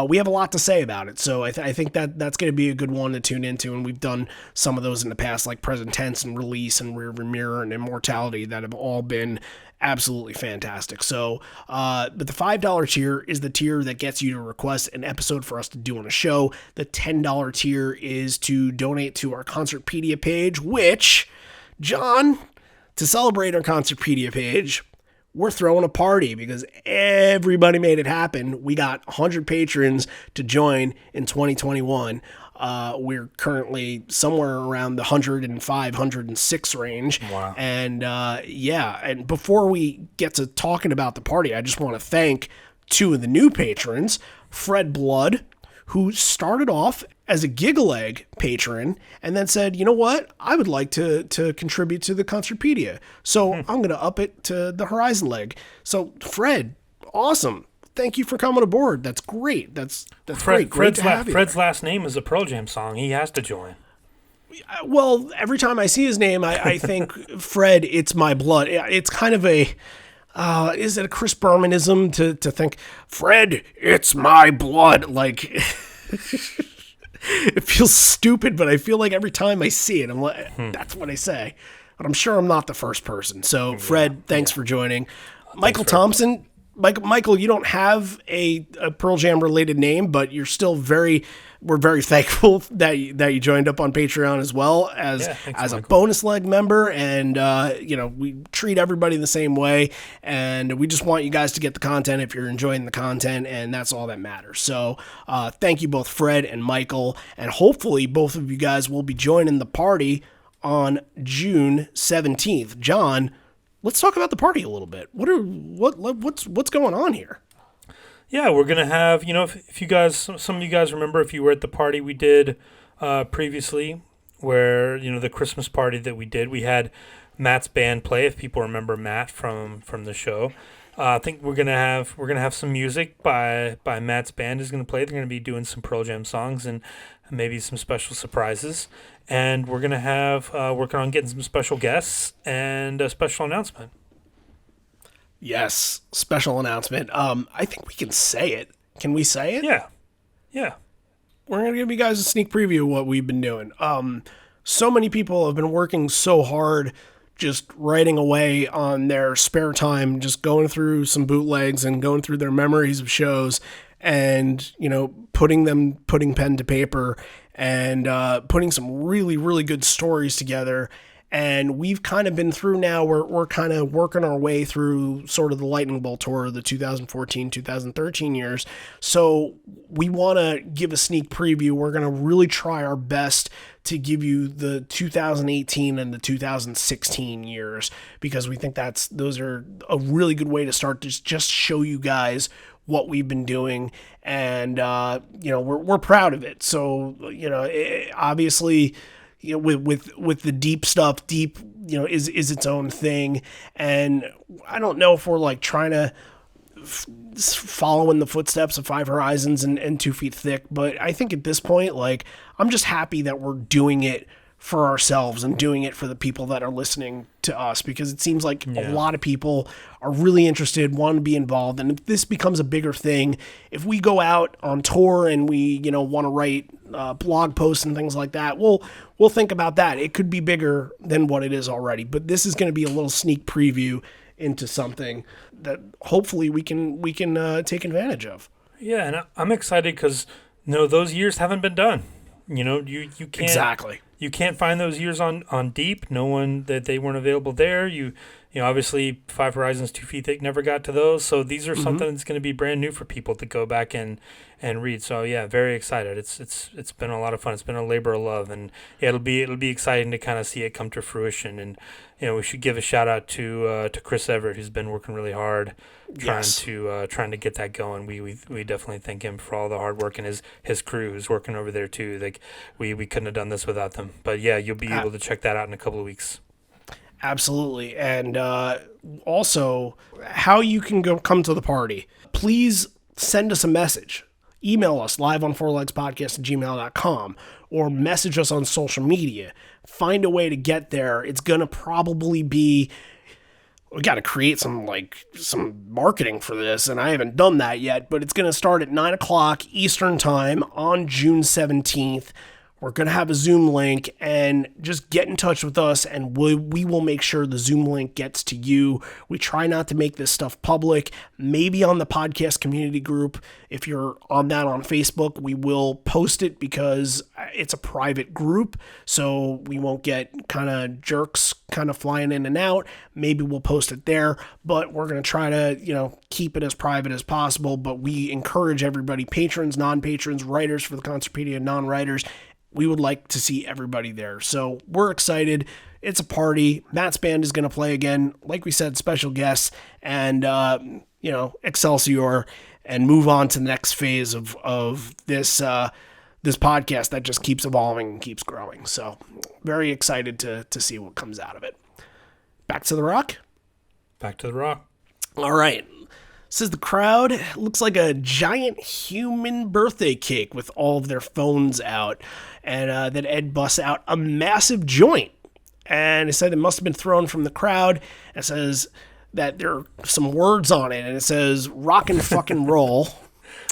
we have a lot to say about it. So I think that's going to be a good one to tune into, and we've done some of those in the past, like Present Tense and Release and Rearview Mirror and Immortality, that have all been absolutely fantastic. So, but the $5 tier is the tier that gets you to request an episode for us to do on a show. The $10 tier is to donate to our Concertpedia page, which, John, to celebrate our Concertpedia page, we're throwing a party because everybody made it happen. We got 100 patrons to join in 2021. We're currently somewhere around the 105, 106 range. Wow. And and before we get to talking about the party, I just want to thank 2 of the new patrons, Fred Blood, who started off as a Giggle Egg patron and then said, you know what, I would like to contribute to the Concertpedia. So I'm going to up it to the Horizon Leg. So Fred, awesome. Thank you for coming aboard. That's great. That's great. Great to have you. Fred's last name is a Pearl Jam song. He has to join. Well, every time I see his name, I think, Fred, it's my blood. It's kind of a, is it a Chris Bermanism to think, Fred, it's my blood? Like, it feels stupid, but I feel like every time I see it, I'm like, that's what I say. But I'm sure I'm not the first person. So, Fred, thanks for joining. Michael Thompson. Michael, you don't have a Pearl Jam related name, but you're still we're very thankful that you joined up on Patreon as well as thanks, a Michael. bonus leg member. And, we treat everybody the same way, and we just want you guys to get the content if you're enjoying the content, and that's all that matters. So, thank you both, Fred and Michael, and hopefully both of you guys will be joining the party on June 17th. John, let's talk about the party a little bit. What's going on here? Yeah, we're gonna have, if you guys, some of you guys remember, if you were at the party we did previously, where the Christmas party that we did, we had Matt's band play. If people remember Matt from the show, I think we're gonna have some music by Matt's band is gonna play. They're gonna be doing some Pearl Jam songs and maybe some special surprises. And we're gonna have working on getting some special guests and a special announcement. Yes, special announcement. I think we can say it. Can we say it? Yeah. We're going to give you guys a sneak preview of what we've been doing. So many people have been working so hard just writing away on their spare time, just going through some bootlegs and going through their memories of shows and, putting pen to paper and putting some really, really good stories together. And we've kind of been through now, we're kind of working our way through sort of the Lightning Bolt tour of the 2014, 2013 years. So we want to give a sneak preview. We're going to really try our best to give you the 2018 and the 2016 years, because we think those are a really good way to start to just show you guys what we've been doing. And, we're proud of it. So, obviously, with the deep stuff, is its own thing. And I don't know if we're like trying to follow in the footsteps of Five Horizons and 2 Feet Thick, but I think at this point, like, I'm just happy that we're doing it for ourselves and doing it for the people that are listening to us, because it seems like a lot of people are really interested, want to be involved. And if this becomes a bigger thing, if we go out on tour and we, want to write blog posts and things like that, we'll think about that. It could be bigger than what it is already, but this is going to be a little sneak preview into something that hopefully we can take advantage of. Yeah, and I'm excited because those years haven't been done. You can't exactly. You can't find those years on Deep. No one that they weren't available there. Obviously Five Horizons, 2 Feet Thick never got to those. So these are something that's going to be brand new for people to go back and read. So yeah, very excited. It's been a lot of fun. It's been a labor of love, and it'll be exciting to kind of see it come to fruition. And we should give a shout out to Chris Everett, who's been working really hard trying to get that going. We definitely thank him for all the hard work, and his crew who's working over there too. Like we couldn't have done this without them. But yeah, you'll be able to check that out in a couple of weeks. Absolutely. And also, how you can come to the party. Please send us a message. Email us, liveonfourlegspodcast@gmail.com, or message us on social media. Find a way to get there. It's going to probably be... We got to create some marketing for this, and I haven't done that yet, but it's going to start at 9 o'clock Eastern Time on June 17th. We're going to have a Zoom link, and just get in touch with us, and we will make sure the Zoom link gets to you. We try not to make this stuff public. Maybe on the podcast community group, if you're on that on Facebook, we will post it because it's a private group, so we won't get kind of jerks kind of flying in and out. Maybe we'll post it there, but we're going to try to, keep it as private as possible. But we encourage everybody, patrons, non-patrons, writers for the Concertpedia, non-writers. We would like to see everybody there. So we're excited. It's a party. Matt's band is going to play again. Like we said, special guests, and, Excelsior, and move on to the next phase of this podcast that just keeps evolving and keeps growing. So very excited to see what comes out of it. Back to the rock? Back to the rock. All right. Says the crowd looks like a giant human birthday cake with all of their phones out. And then Ed busts out a massive joint. And it said it must have been thrown from the crowd. It says that there are some words on it. And it says rock and fucking roll.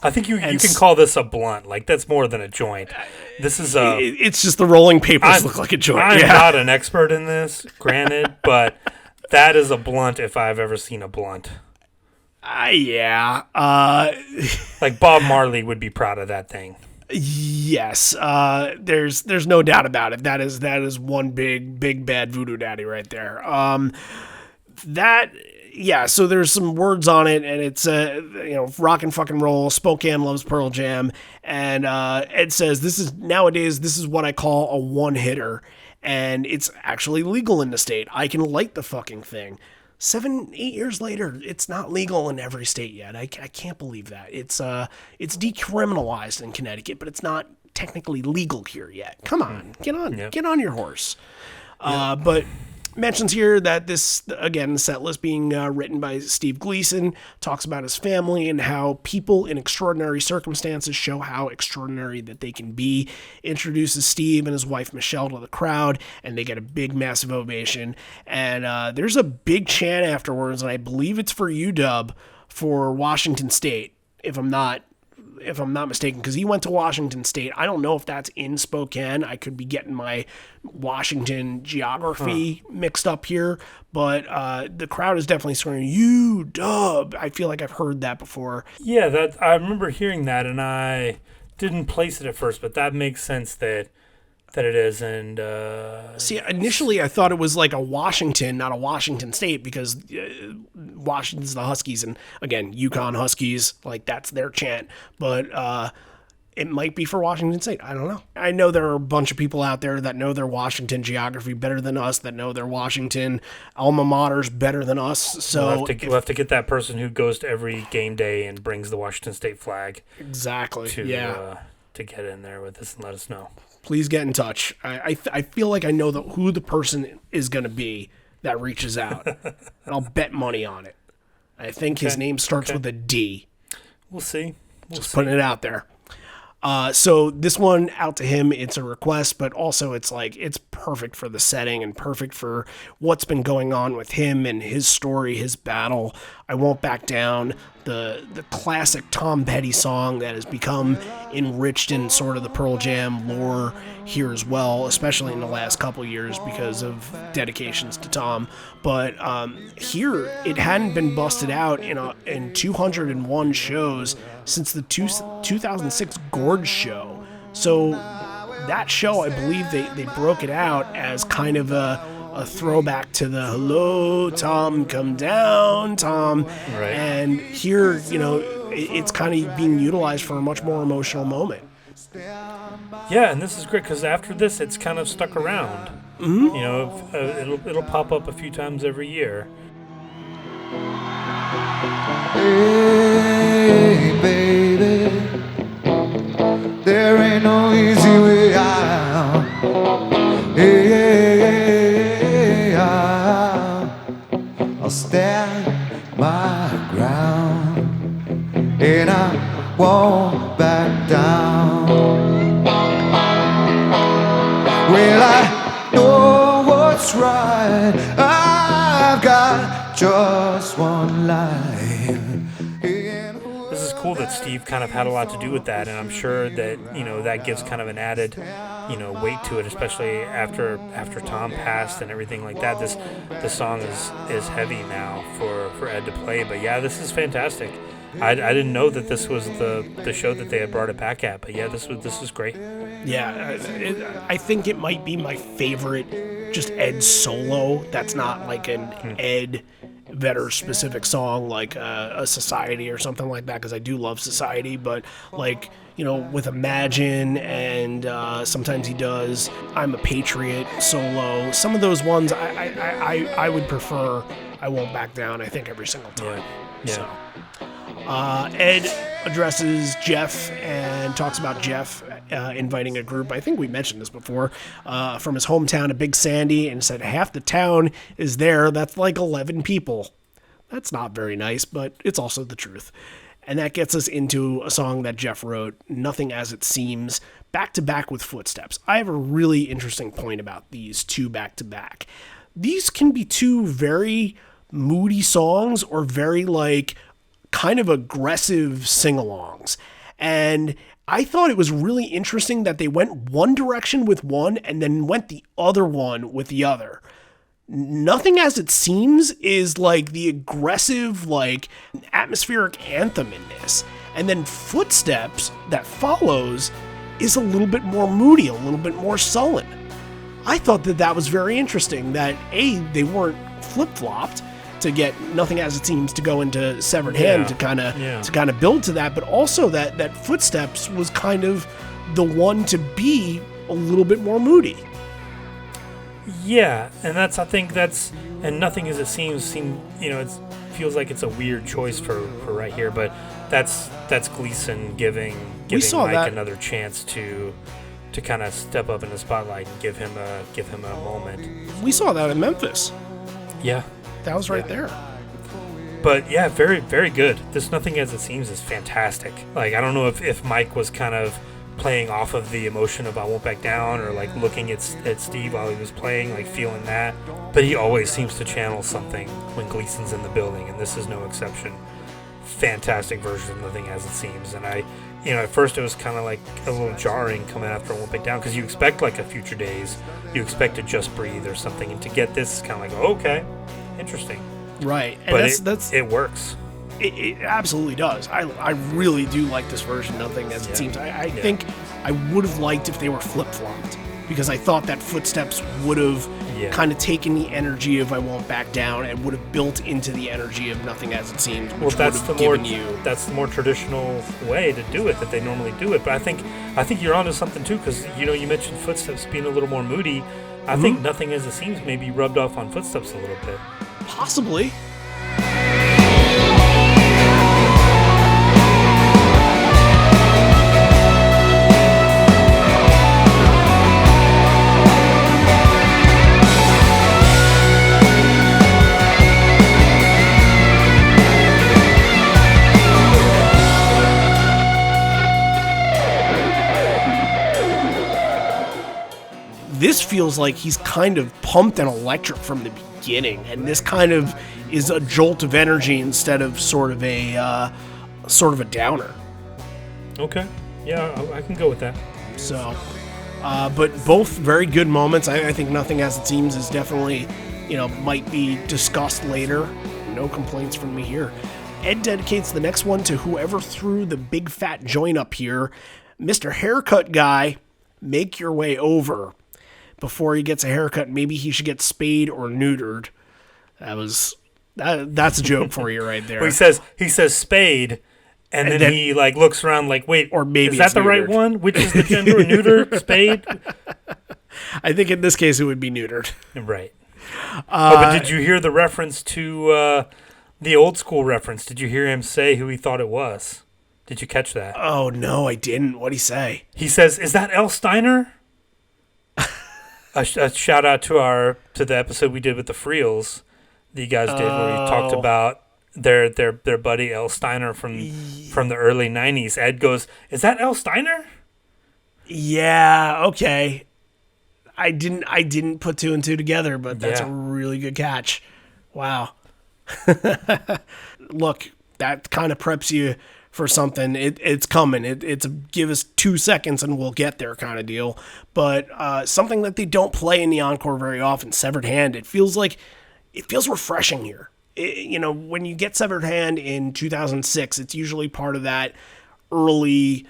I think you can call this a blunt. Like, that's more than a joint. This is a... It's just the rolling papers look like a joint. I'm not an expert in this, granted, but that is a blunt if I've ever seen a blunt. Yeah. Like Bob Marley would be proud of that thing. Yes. There's no doubt about it. That is one big bad voodoo daddy right there. So there's some words on it, and it's rock and fucking roll. Spokane loves Pearl Jam, and Ed says this is what I call a one hitter, and it's actually legal in the state. I can light the fucking thing. 7-8 years later, it's not legal in every state yet. I can't believe that. It's decriminalized in Connecticut, but it's not technically legal here yet. Come on, get on your horse. But mentions here that this, again, the set list being written by Steve Gleason, talks about his family and how people in extraordinary circumstances show how extraordinary that they can be. Introduces Steve and his wife Michelle to the crowd, and they get a big, massive ovation. And there's a big chant afterwards, and I believe it's for UW for Washington State, if I'm not mistaken, because he went to Washington State. I don't know if that's in Spokane. I could be getting my Washington geography mixed up here, but the crowd is definitely screaming, UW. I feel like I've heard that before. Yeah, I remember hearing that, and I didn't place it at first, but that makes sense that that it is. And See, initially I thought it was like a Washington, not a Washington State, because Washington's the Huskies, and again, Yukon Huskies, like that's their chant. But it might be for Washington State. I don't know. I know there are a bunch of people out there that know their Washington geography better than us, that know their Washington alma maters better than us. So we'll have to get that person who goes to every game day and brings the Washington State flag. Exactly. To get in there with us and let us know. Please get in touch. I feel like I know who the person is going to be that reaches out, and I'll bet money on it. I think his name starts with a D. We'll see. Just putting it out there. So this one, out to him, it's a request, but also it's like, it's perfect for the setting and perfect for what's been going on with him and his story, his battle. I Won't Back Down, the classic Tom Petty song that has become enriched in sort of the Pearl Jam lore here as well, especially in the last couple years because of dedications to Tom. But here, it hadn't been busted out in 201 shows since the 2006 Gorge show. So that show, I believe they broke it out as kind of a throwback to the "Hello, Tom, come down, Tom." Right. And here, it's kind of being utilized for a much more emotional moment. Yeah, and this is great because after this, it's kind of stuck around. Mm-hmm. It'll pop up a few times every year. Hey, baby, there ain't no easy way out. Hey, I'll stand my ground and I won't back down. Well, I know what's right. I've got just one life. This is cool that Steve kind of had a lot to do with that, and I'm sure that that gives kind of an added weight to it, especially after Tom passed and everything like that. This song is heavy now for Ed to play, but yeah, this is fantastic. I didn't know that this was the show that they had brought it back at, but yeah, this was great. Yeah, I think it might be my favorite just Ed solo. That's not like an Ed Vedder specific song like a Society or something like that, because I do love Society, but like with Imagine and sometimes he does I'm a Patriot solo. Some of those ones I would prefer I Won't Back Down, I think, every single time. Yeah. So. Ed addresses Jeff and talks about Jeff inviting a group, I think we mentioned this before, from his hometown of Big Sandy, and said half the town is there. That's like 11 people. That's not very nice, but it's also the truth. And that gets us into a song that Jeff wrote, Nothing As It Seems, back to back with Footsteps. I have a really interesting point about these two back to back. These can be two very moody songs or very kind of aggressive sing-alongs. And I thought it was really interesting that they went one direction with one and then went the other one with the other. Nothing As It Seems is like the aggressive, atmospheric anthem in this. And then Footsteps, that follows, is a little bit more moody, a little bit more sullen. I thought that was very interesting, that they weren't flip-flopped to get Nothing As It Seems to go into Severed Hand to kind of build to that, but also that Footsteps was kind of the one to be a little bit more moody. Yeah, and and Nothing As It Seems it feels like it's a weird choice for right here, but that's Gleason giving Mike another chance to kind of step up in the spotlight and give him a moment. We saw that in Memphis. Yeah. That was right there. But yeah, very, very good. This Nothing As It Seems is fantastic. I don't know if Mike was kind of playing off of the emotion of I Won't Back Down or looking at Steve while he was playing, feeling that. But he always seems to channel something when Gleason's in the building, and this is no exception. Fantastic version of Nothing As It Seems. And at first it was kind of a little jarring coming after I Won't Back Down, because you expect a Future Days, you expect to Just Breathe or something, and to get this is kind of okay. Interesting. Right. And but it works. It absolutely does. I really do like this version, Nothing As It Seems. I think I would have liked if they were flip-flopped. because I thought that Footsteps would have Yeah. kind of taken the energy of I Won't Back Down and would have built into the energy of Nothing As It Seems, which Well, that's would the have more given you... that's the more traditional way to do it, that they normally do it. But I think you're onto something too, because you mentioned Footsteps being a little more moody. I think Nothing As It Seems maybe rubbed off on Footsteps a little bit. Possibly. This feels like he's kind of pumped and electric from the beginning, and this kind of is a jolt of energy instead of sort of a downer. Okay. Yeah, I can go with that. So, but both very good moments. I think Nothing As It Seems is definitely, might be discussed later. No complaints from me here. Ed dedicates the next one to whoever threw the big fat joint up here. Mr. Haircut Guy, make your way over. Before he gets a haircut, maybe he should get spayed or neutered. That's a joke for you right there. Well, he says spade, and then he looks around like, wait, or maybe is that the right neutered. one? Which is the gender? Neuter, spade? I think in this case it would be neutered. Right. But did you hear the reference to the old school reference? Did you hear him say who he thought it was? Did you catch that? Oh no, I didn't. What'd he say? He says, "Is that L. Steiner?" A shout out to the episode we did with the Freels that you guys did, where we talked about their buddy L. Steiner from the early '90s. Ed goes, "Is that L. Steiner?" Yeah. Okay. I didn't put two and two together, but that's a really good catch. Wow. Look, that kind of preps you for something. It's coming. It's a give us 2 seconds and we'll get there kind of deal. But something that they don't play in the encore very often, Severed Hand. It feels refreshing here. When you get Severed Hand in 2006, it's usually part of that early,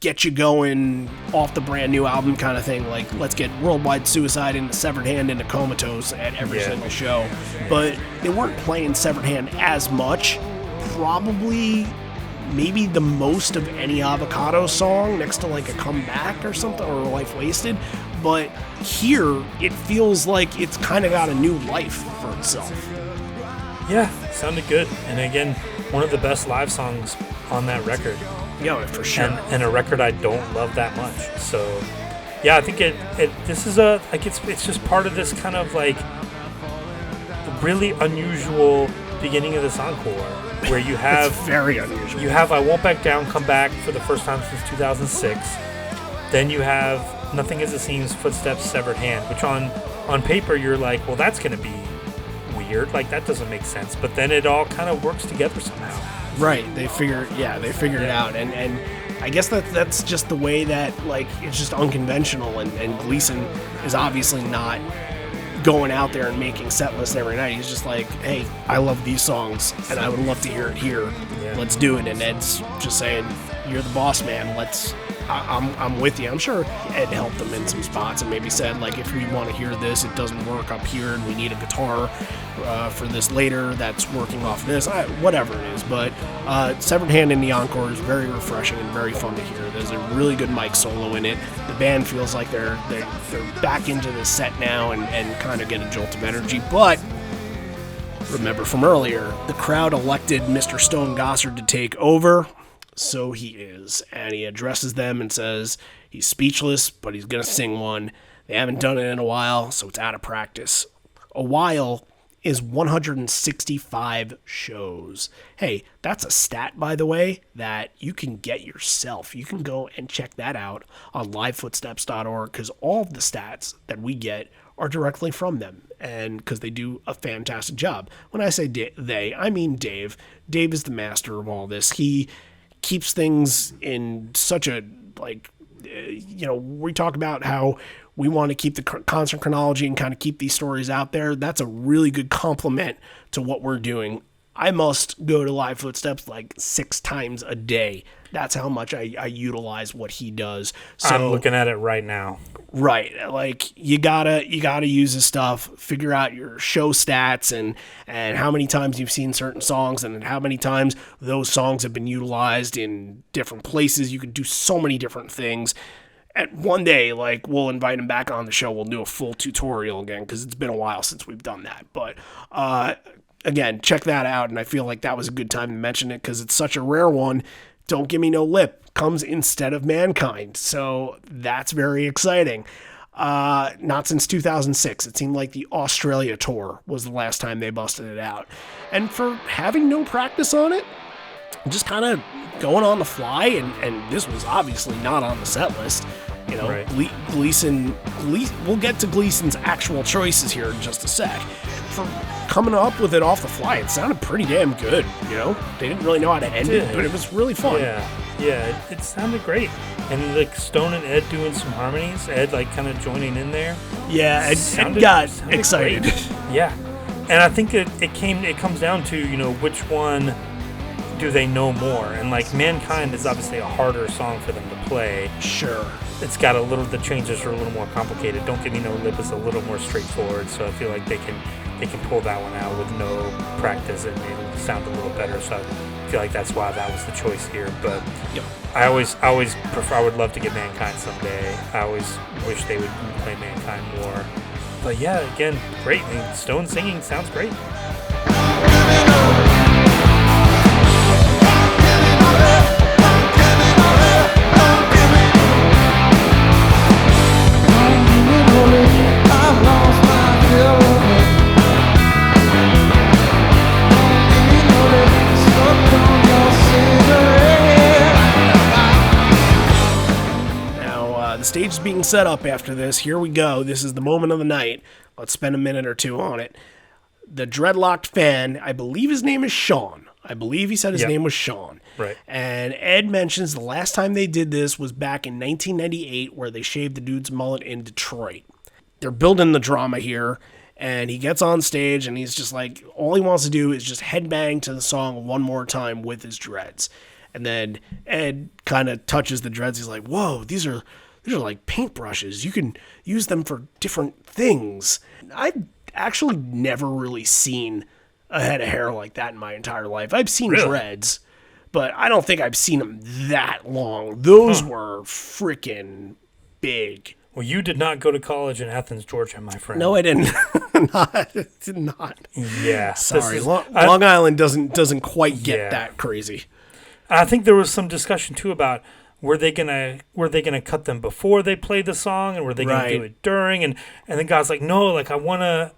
get you going off the brand new album kind of thing. Let's get Worldwide Suicide into Severed Hand into Comatose at every single show. But they weren't playing Severed Hand as much. Probably maybe the most of any Avocado song, next to a Comeback or something, or Life Wasted. But here, it feels like it's kind of got a new life for itself. Yeah, sounded good. And again, one of the best live songs on that record. Yeah, for sure. And a record I don't love that much. So, yeah, I think this is it's just part of this kind of really unusual beginning of this encore, where you have it's very unusual. You have I Won't Back Down come back for the first time since 2006. Then you have Nothing As It Seems, Footsteps, Severed Hand, which on paper you're like, well, that's going to be weird. That doesn't make sense. But then it all kind of works together somehow. Right. They figured it out. And I guess that's just the way that, it's just unconventional. And Gleason is obviously not going out there and making set lists every night. He's just like, hey, I love these songs and I would love to hear it here. Yeah. Let's do it. And Ed's just saying, you're the boss, man. I'm with you. I'm sure Ed helped them in some spots and maybe said, if we want to hear this, it doesn't work up here and we need a guitar for this later that's working off this, whatever it is. But Severed Hand in the encore is very refreshing and very fun to hear. There's a really good mic solo in it. The band feels like they're back into the set now and kind of get a jolt of energy. But remember from earlier, the crowd elected Mr. Stone Gossard to take over. So he is, and he addresses them and says he's speechless, but he's going to sing one. They haven't done it in a while, so it's out of practice. A while is 165 shows. Hey, that's a stat, by the way, that you can get yourself. You can go and check that out on livefootsteps.org, because all of the stats that we get are directly from them, and because they do a fantastic job. When I say they, I mean Dave. Dave is the master of all this. He keeps things in such a, we talk about how we want to keep the concert chronology and kind of keep these stories out there. That's a really good compliment to what we're doing. I must go to Live Footsteps like 6 times a day. That's how much I utilize what he does. So, I'm looking at it right now. Right. Like you gotta use his stuff, figure out your show stats and how many times you've seen certain songs and how many times those songs have been utilized in different places. You can do so many different things. At one day, like, we'll invite him back on the show. We'll do a full tutorial again because it's been a while since we've done that. But again, check that out. And I feel like that was a good time to mention it because it's such a rare one. Don't Give Me No Lip comes instead of Mankind. So that's very exciting. Not since 2006. It seemed like the Australia tour was the last time they busted it out. And for having no practice on it, just kind of going on the fly, and this was obviously not on the set list. You know, right. Gleason, we'll get to Gleason's actual choices here in just a sec. For coming up with it off the fly, it sounded pretty damn good, you know? They didn't really know how to end it, but it was really fun. Yeah, it sounded great. And like Stone and Ed doing some harmonies, Ed like kind of joining in there. Yeah, Ed got excited. Great. Yeah, and I think it comes down to, you know, which one do they know more? And like Mankind is obviously a harder song for them to play. Sure. It's got the changes are a little more complicated. Don't Give Me No Lip is a little more straightforward, so I feel like they can pull that one out with no practice and it'll sound a little better. So I feel like that's why that was the choice here. But yep. I always prefer. I would love to get Mankind someday. I always wish they would play Mankind more. But yeah, again, great. I mean, Stone singing sounds great. The stage is being set up after this. Here we go. This is the moment of the night. Let's spend a minute or two on it. The dreadlocked fan, I believe his name is Sean. I believe he said his name was Sean. Right. And Ed mentions the last time they did this was back in 1998 where they shaved the dude's mullet in Detroit. They're building the drama here, and he gets on stage and he's just like, all he wants to do is just headbang to the song one more time with his dreads. And then Ed kind of touches the dreads. He's like, whoa, these are like paintbrushes. You can use them for different things. I've actually never really seen a head of hair like that in my entire life. I've seen dreads, but I don't think I've seen them that long. Those were freaking big. Well, you did not go to college in Athens, Georgia, my friend. No, I didn't. Did not. Yeah. Sorry. Long Island doesn't quite get that crazy. I think there was some discussion, too, about were they gonna cut them before they played the song, and were they gonna do it during? And the guy's like, no, like I wanna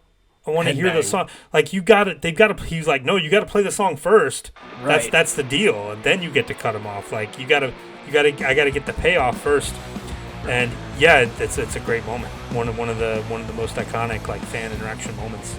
hear the song. Like you got it. They've got to. He's like, no, you got to play the song first. Right. That's the deal, and then you get to cut them off. Like I gotta get the payoff first. And yeah, it's a great moment. One of the most iconic like fan interaction moments.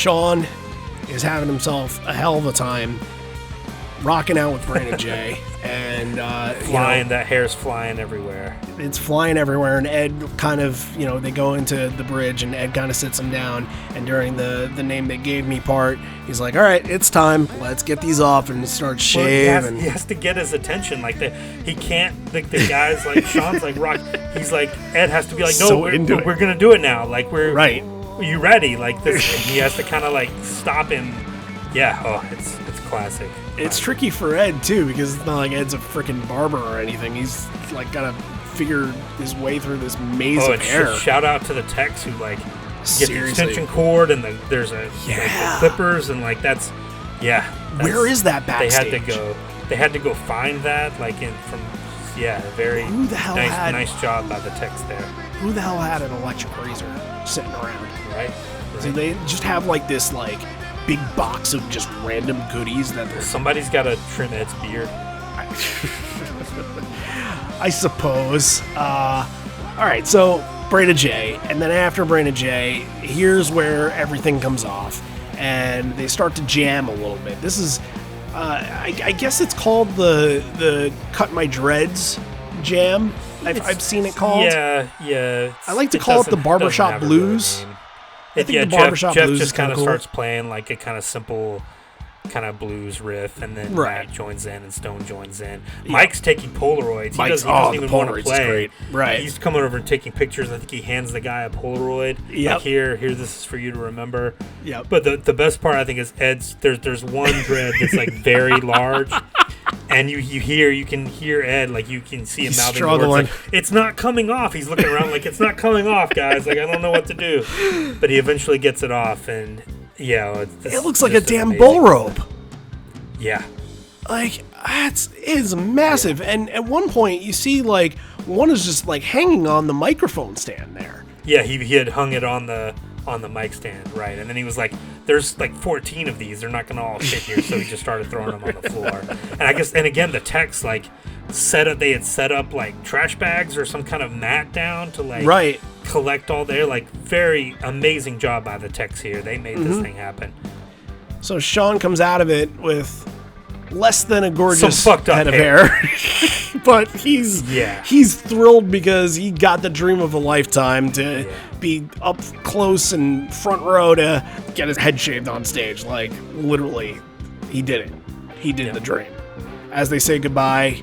Sean is having himself a hell of a time rocking out with Brandon J. And flying, that hair's flying everywhere. It's flying everywhere, and Ed kind of, they go into the bridge, and Ed kind of sits him down, and during the name they gave me part, he's like, all right, it's time, let's get these off, and starts shaving. He has to get his attention, like he can't, the guy's like, Sean's like, rock, he's like, Ed has to be like, no, so we're gonna do it now, like we're, right. Are you ready? Like this, he has to kind of like stop him Yeah, it's classic. It's tricky for Ed too, because it's not like Ed's a freaking barber or anything. He's like gotta figure his way through this maze of hair. Shout out to the techs who like get Seriously. the extension cord and there's like, the clippers and like that's where is that backstage? They had to go find that very Who the hell nice job by the techs there. Who the hell had an electric razor sitting around? Right. So they just have like this like big box of just random goodies that Somebody's got to trim Ed's beard. I suppose. All right, so Brain of J, and then after Brain of J, here's where everything comes off, and they start to jam a little bit. This is, I guess it's called the Cut My Dreads jam. I've seen it called. Yeah. I like to call it the Barbershop Blues. I think the Barbershop Jeff Blues just is kind of cool. starts playing like a kind of simple kind of blues riff, and then Matt joins in and Stone joins in. Yeah. Mike's taking Polaroids. He doesn't even want to play. Great. Right. He's coming over and taking pictures. I think he hands the guy a Polaroid. Yep. Like, here, this is for you to remember. Yep. But the best part, I think, is Ed's. There's one dread that's like very large, and you can hear Ed, like you can see him mouthing struggling. Words, like, it's not coming off. He's looking around like it's not coming off, guys. Like, I don't know what to do. But he eventually gets it off, and it looks like a damn bull rope. Yeah. Like, it's massive. And at one point, you see, like, one is just, like, hanging on the microphone stand there. Yeah, he had hung it on the mic stand, right? And then he was like, there's, like, 14 of these. They're not going to all fit here. So he just started throwing them on the floor. And again, the techs, like, they had set up, like, trash bags or some kind of mat down to, like, collect all their, like, very amazing job by the techs here. They made this thing happen. So Sean comes out of it with less than a gorgeous some fucked up head of hair. But he's thrilled because he got the dream of a lifetime to be up close and front row to get his head shaved on stage. Like, literally, he did it. He did the dream. As they say goodbye,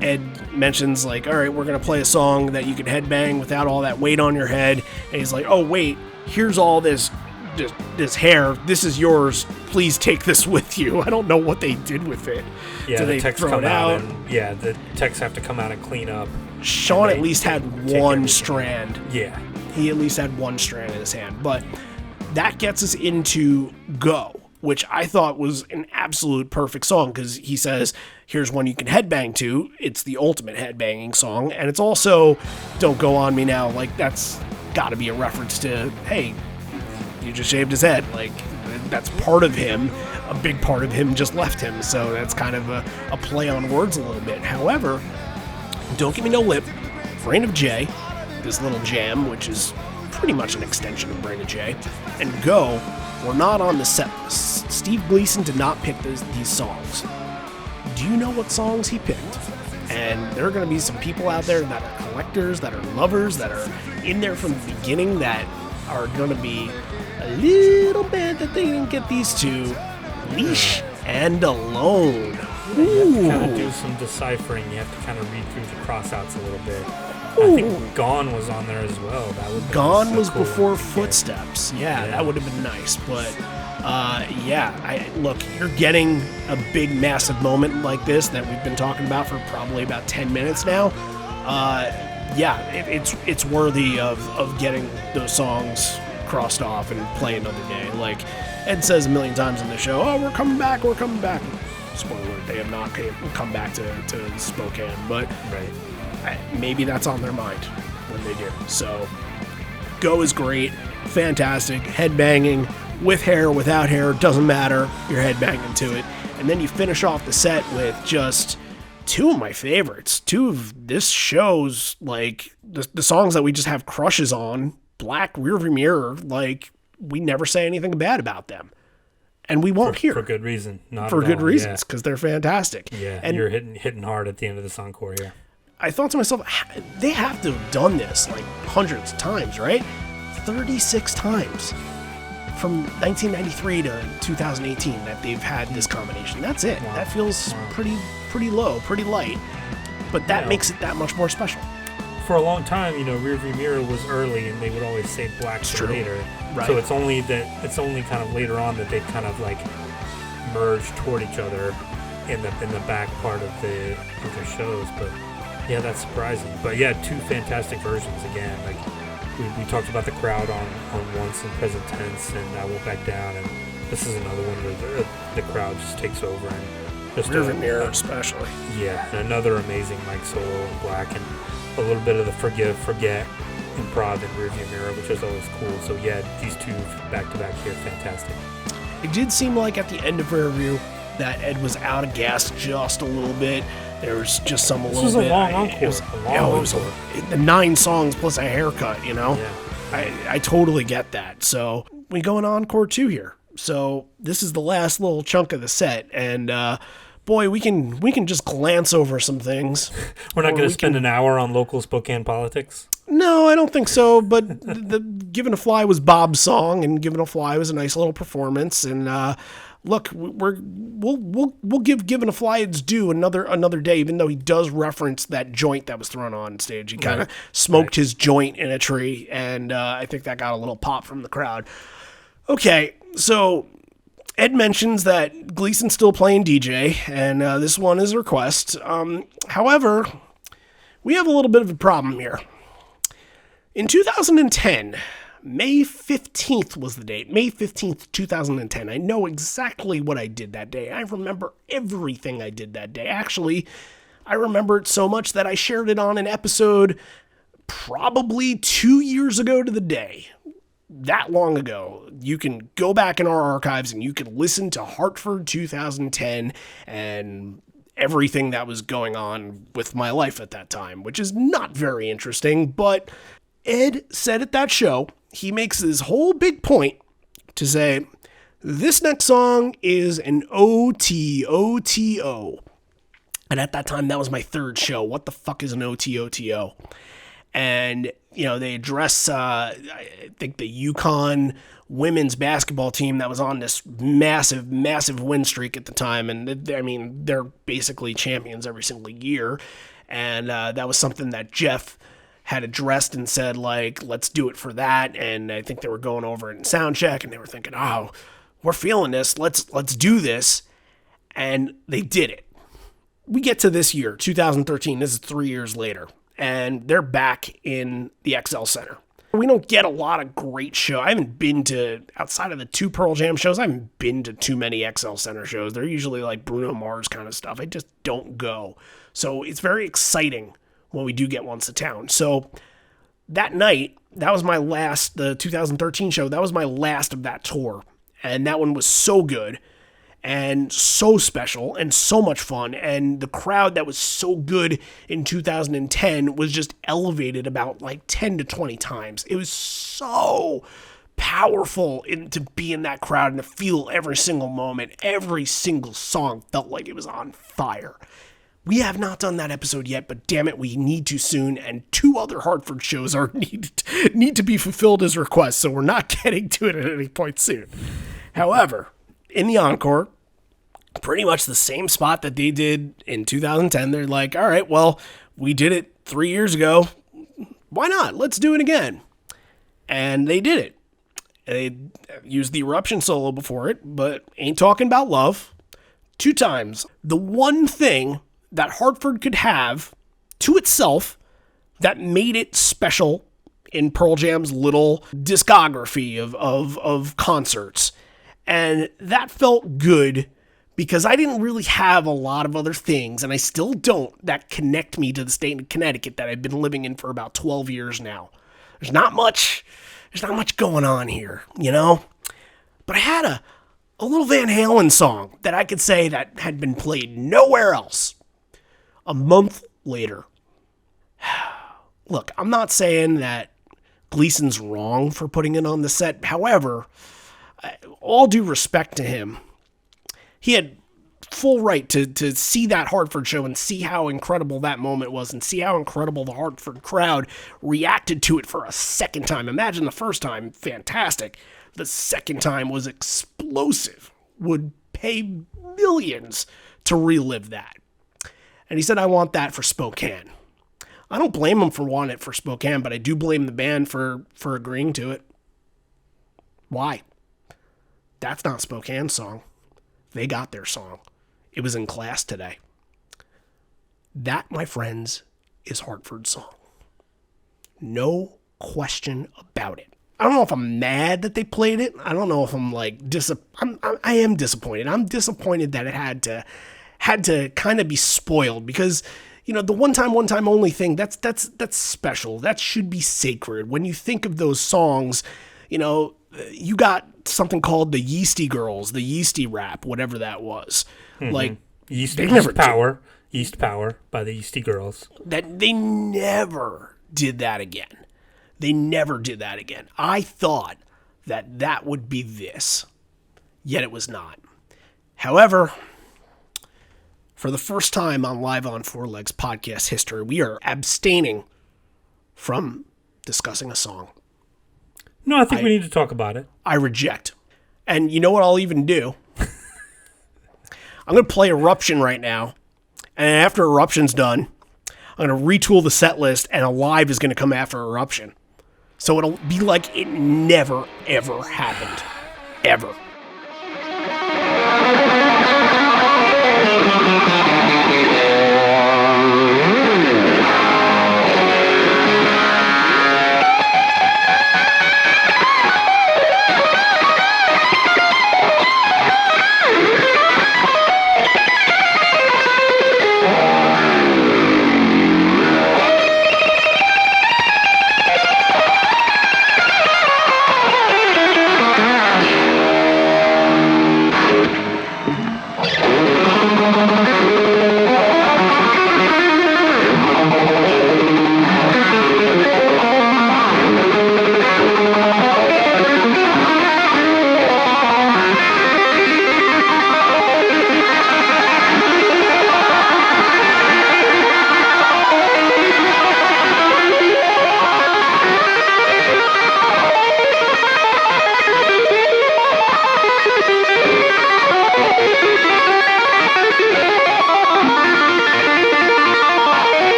Ed mentions, like, all right, we're going to play a song that you can headbang without all that weight on your head. And he's like, oh, wait, here's all this hair, this is yours, please take this with you. I don't know what they did with it. Yeah, do the they techs throw come it out? And the techs have to come out and clean up. Sean at least had one strand. Yeah. He at least had one strand in his hand. But that gets us into Go, which I thought was an absolute perfect song, because he says, here's one you can headbang to. It's the ultimate headbanging song. And it's also Don't Go On Me Now. Like, that's got to be a reference to, hey, you just shaved his head. Like, that's part of him. A big part of him just left him. So that's kind of a play on words a little bit. However, Don't Give Me No Lip, Brain of J, this little jam, which is pretty much an extension of Brain of J, and Go were not on the set list. Steve Gleason did not pick these songs. Do you know what songs he picked? And there are going to be some people out there that are collectors, that are lovers, that are in there from the beginning, that are going to be a little bit that they didn't get these two. Leash and Alone. You have to kind of do some deciphering. You have to kind of read through the crossouts a little bit. I think Gone was on there as well. That would Gone so was cool. Before Footsteps. Yeah, that would have been nice. But look, you're getting a big, massive moment like this that we've been talking about for probably about 10 minutes now. It's worthy of getting those songs crossed off and play another day. Like Ed says a million times in the show, oh, we're coming back. Spoiler alert, they have not come back to Spokane, but maybe that's on their mind when they do. So Go is great, fantastic, headbanging, with hair, without hair, doesn't matter, you're headbanging to it. And then you finish off the set with just two of my favorites, two of this show's, like, the songs that we just have crushes on. Black, Rearview Mirror, like, we never say anything bad about them. And we won't hear. For good reason. Not for at good all, reasons, because they're fantastic. Yeah, and you're hitting hard at the end of this encore, yeah. I thought to myself, they have to have done this, like, hundreds of times, right? 36 times from 1993 to 2018 that they've had this combination. That's it. Wow. That feels pretty low, pretty light. But that makes it that much more special. For a long time, Rearview Mirror was early, and they would always say Black for later. Right. So it's only kind of later on that they've kind of like merge toward each other in the back part of the shows. But yeah, that's surprising. But yeah, two fantastic versions again. Like we talked about the crowd on Once in present tense and I Won't Back Down, and this is another one where the crowd just takes over and just Rearview Mirror especially. Yeah, and another amazing Mike solo in Black, and a little bit of the Forgive, Forget improv in Rearview Mirror, which is always cool. So yeah, these two back to back here, fantastic. It did seem like at the end of Rearview that Ed was out of gas just a little bit. There was just some a little bit. This was a long encore. It was the 9 songs plus a haircut, you know? Yeah. I totally get that. So we go in encore 2 here. So this is the last little chunk of the set, and boy, we can just glance over some things. We're not going to spend an hour on local Spokane politics? No, I don't think so, but the Given a Fly was Bob's song, and Given a Fly was a nice little performance, and look, we'll give Given a Fly its due another day, even though he does reference that joint that was thrown on stage. He kind of smoked his joint in a tree, and I think that got a little pop from the crowd. Okay, so Ed mentions that Gleason's still playing DJ, and this one is a request. However, we have a little bit of a problem here. In 2010, May 15th was the date. May 15th, 2010. I know exactly what I did that day. I remember everything I did that day. Actually, I remember it so much that I shared it on an episode probably 2 years ago to the day. That long ago. You can go back in our archives and you can listen to Hartford 2010 and everything that was going on with my life at that time, which is not very interesting, but Ed said at that show, he makes this whole big point to say, this next song is an OTOTO. And at that time, that was my 3rd show. What the fuck is an OTOTO? And, you know, they address, I think, the Yukon women's basketball team that was on this massive, massive win streak at the time. And, I mean, they're basically champions every single year. And that was something that Jeff had addressed and said, like, let's do it for that. And I think they were going over it in sound check, and they were thinking, oh, we're feeling this. Let's do this. And they did it. We get to this year, 2013. This is 3 years later. And they're back in the XL Center. We don't get a lot of great shows. I haven't been to, outside of the 2 Pearl Jam shows, I haven't been to too many XL Center shows. They're usually like Bruno Mars kind of stuff. I just don't go. So it's very exciting when we do get ones to town. So that night, that was my last, the 2013 show, that was my last of that tour. And that one was so good and so special and so much fun. And the crowd that was so good in 2010 was just elevated about like 10 to 20 times. It was so powerful to be in that crowd and to feel every single moment. Every single song felt like it was on fire. We have not done that episode yet, but damn it, we need to soon, and 2 other Hartford shows are need to be fulfilled as requests, so we're not getting to it at any point soon. However, in the encore, pretty much the same spot that they did in 2010, they're like, all right, well, we did it 3 years ago. Why not? Let's do it again. And they did it. They used the Eruption solo before it, but Ain't Talking About Love 2 times. The one thing that Hartford could have to itself that made it special in Pearl Jam's little discography of concerts. And that felt good because I didn't really have a lot of other things, and I still don't, that connect me to the state of Connecticut that I've been living in for about 12 years now. There's not much going on here, you know? But I had a little Van Halen song that I could say that had been played nowhere else. A month later. Look, I'm not saying that Gleason's wrong for putting it on the set. However, all due respect to him, he had full right to see that Hartford show and see how incredible that moment was and see how incredible the Hartford crowd reacted to it for a second time. Imagine the first time, fantastic. The second time was explosive. Would pay millions to relive that. And he said, I want that for Spokane. I don't blame him for wanting it for Spokane, but I do blame the band for agreeing to it. Why? That's not Spokane's song. they got their song. It was in class today. That, my friends, is Hartford's song. No question about it. I don't know if I'm mad that they played it. I don't know if I'm like I am disappointed. I'm disappointed that it had to kind of be spoiled because, you know, the one time only thing, that's special. That should be sacred. When you think of those songs, you know, you got something called the Yeasty Girls, the Yeasty Rap, whatever that was. Mm-hmm. Like Yeast Power by the Yeasty Girls. That they never did that again. They never did that again. I thought that would be this, yet it was not. However, for the first time on Live on Four Legs podcast history, we are abstaining from discussing a song. No, I think we need to talk about it. I reject. And you know what I'll even do? I'm going to play Eruption right now. And after Eruption's done, I'm going to retool the set list, and Alive is going to come after Eruption. So it'll be like it never, ever happened. Ever.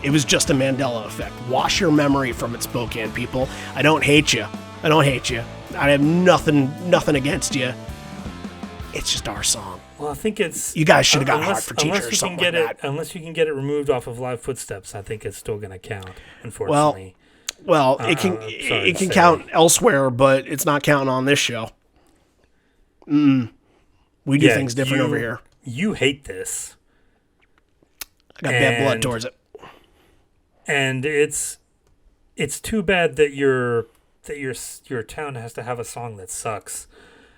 It was just a Mandela effect. Wash your memory from it, Spokane people. I don't hate you. I don't hate you. I have nothing against you. It's just our song. Well, I think it's... You guys should have got Heart for Teacher or something like that. Unless you can get it removed off of Live Footsteps, I think it's still going to count, unfortunately. Well, it can count elsewhere, but it's not counting on this show. We do things different over here. You hate this. I got bad blood towards it. And it's too bad that your town has to have a song that sucks.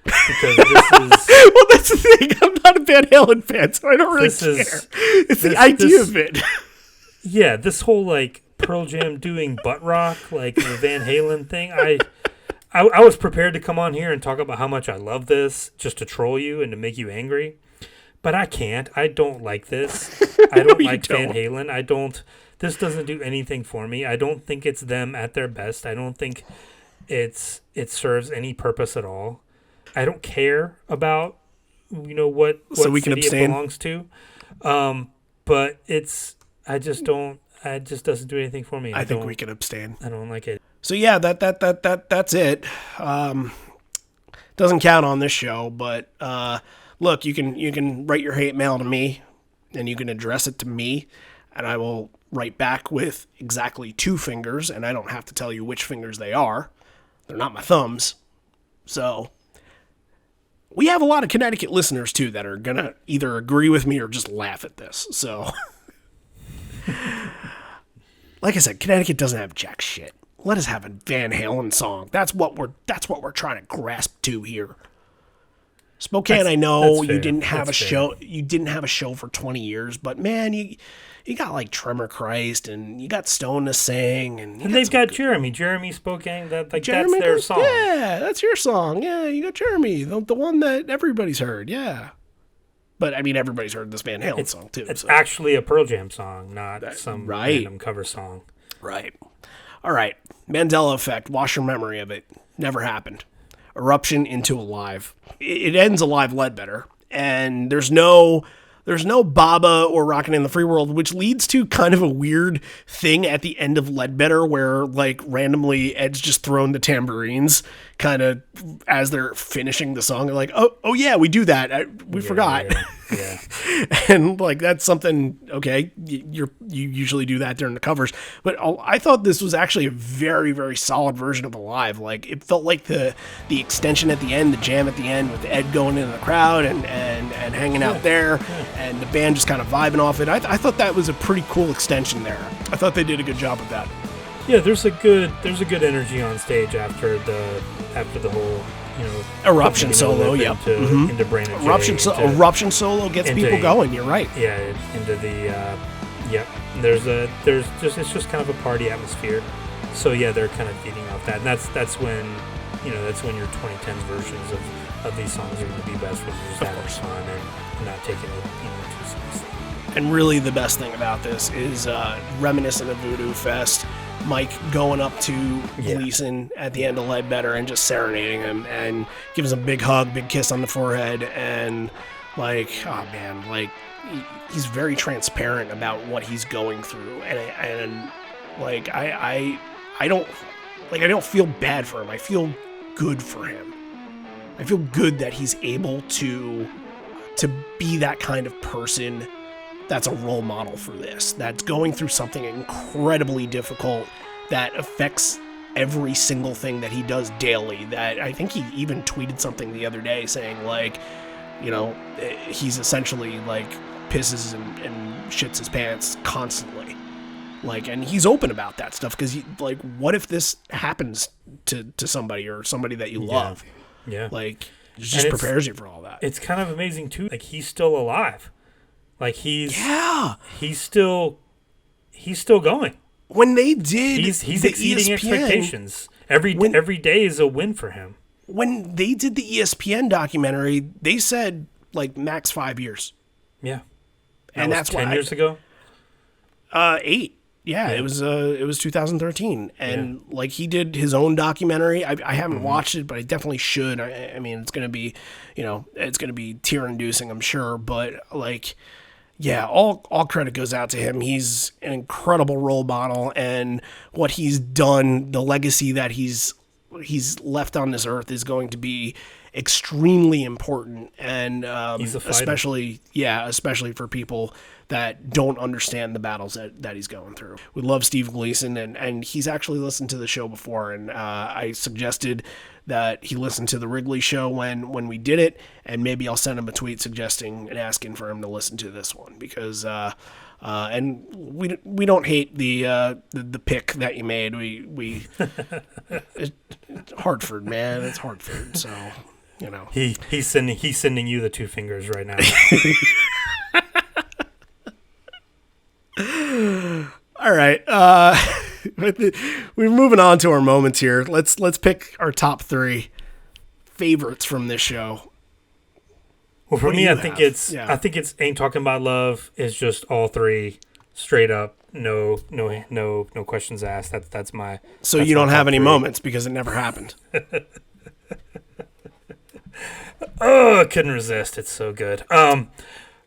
Because this is... Well, that's the thing. I'm not a Van Halen fan, so I don't really care. It's the idea of it. Yeah, this whole, like, Pearl Jam doing butt rock, like the Van Halen thing. I was prepared to come on here and talk about how much I love this, just to troll you and to make you angry. But I can't. I don't like this. I don't like Van Halen. This doesn't do anything for me. I don't think it's them at their best. I don't think it serves any purpose at all. I don't care about, what so we city can abstain. It belongs to. But it just doesn't do anything for me. I think we can abstain. I don't like it. So yeah, that's it. Doesn't count on this show, but look, you can write your hate mail to me, and you can address it to me, and I will write back with exactly 2 fingers, and I don't have to tell you which fingers they are. They're not my thumbs. So we have a lot of Connecticut listeners too that are gonna either agree with me or just laugh at this. So like I said, Connecticut doesn't have jack shit. Let us have a Van Halen song. That's what we're trying to grasp to here. Spokane, I know that's you fair. didn't have That's a fair. show. You didn't have a show for 20 years, but man, you got like Tremor Christ, and you got Stone to Sing, and they've got Jeremy Spokane. That's Jeremy. their song. Yeah, that's your song. Yeah, you got Jeremy, the one that everybody's heard. Yeah, but I mean, everybody's heard this Van Halen song too. It's so. actually a Pearl Jam song, not some right. random cover song. Right. All right. Mandela effect. Wash your memory of it. Never happened. Eruption into Alive. It ends Alive Ledbetter, and there's no Baba or Rockin' in the Free World, which leads to kind of a weird thing at the end of Ledbetter where, like, randomly Ed's just throwing the tambourines kind of as they're finishing the song. They're like, oh yeah, we do that. We forgot. Yeah. And, like, that's something, okay, you usually do that during the covers. But I thought this was actually a very, very solid version of Alive. Like, it felt like the extension at the end, the jam at the end with Ed going into the crowd and hanging out there, and the band just kind of vibing off it. I thought that was a pretty cool extension there. I thought they did a good job of that. Yeah, there's a good energy on stage after the whole, Eruption solo, yep. Into Brain and Jay, Eruption solo gets people going. You're right. Yeah, into the it's just kind of a party atmosphere. So yeah, they're kind of feeding off that, and that's when your 2010s versions of these songs are going to be best, when you're just having fun and not taking it too seriously. And really, the best thing about this is reminiscent of Voodoo Fest. Mike going up to Gleason at the end of Ledbetter and just serenading him and gives him a big hug, big kiss on the forehead, and like, oh man, like he's very transparent about what he's going through, and like I don't feel bad for him. I feel good for him. I feel good that he's able to be that kind of person that's a role model for this, that's going through something incredibly difficult that affects every single thing that he does daily. That I think he even tweeted something the other day saying, like, he's essentially like pisses and shits his pants constantly. Like, and he's open about that stuff because, like, what if this happens to somebody or somebody that you love? Yeah. Like, it just prepares you for all that. It's kind of amazing too. Like, he's still alive. Like, he's still going. When they did, he's the exceeding ESPN, expectations. Every day is a win for him. When they did the ESPN documentary, they said like max 5 years. Yeah, and that's 10 years ago. 8. Yeah, it was 2013, and like he did his own documentary. I haven't watched it, but I definitely should. I mean, it's gonna be, it's gonna be tear-inducing, I'm sure. But like, yeah, all credit goes out to him. He's an incredible role model, and what he's done, the legacy that he's left on this earth is going to be extremely important, and especially for people that don't understand the battles that he's going through. We love Steve Gleason, and he's actually listened to the show before, and I suggested that he listen to the Wrigley show when we did it, and maybe I'll send him a tweet suggesting and asking for him to listen to this one, because and we don't hate the pick that you made. We it's Hartford, man, it's Hartford, so he's sending you the two fingers right now. All right, we're moving on to our moments here. Let's pick our top 3 favorites from this show. Well, for me, I think it's Ain't Talking About Love is just all 3 straight up, no questions asked. That's my. So you don't have any moments because it never happened. Oh, I couldn't resist. It's so good.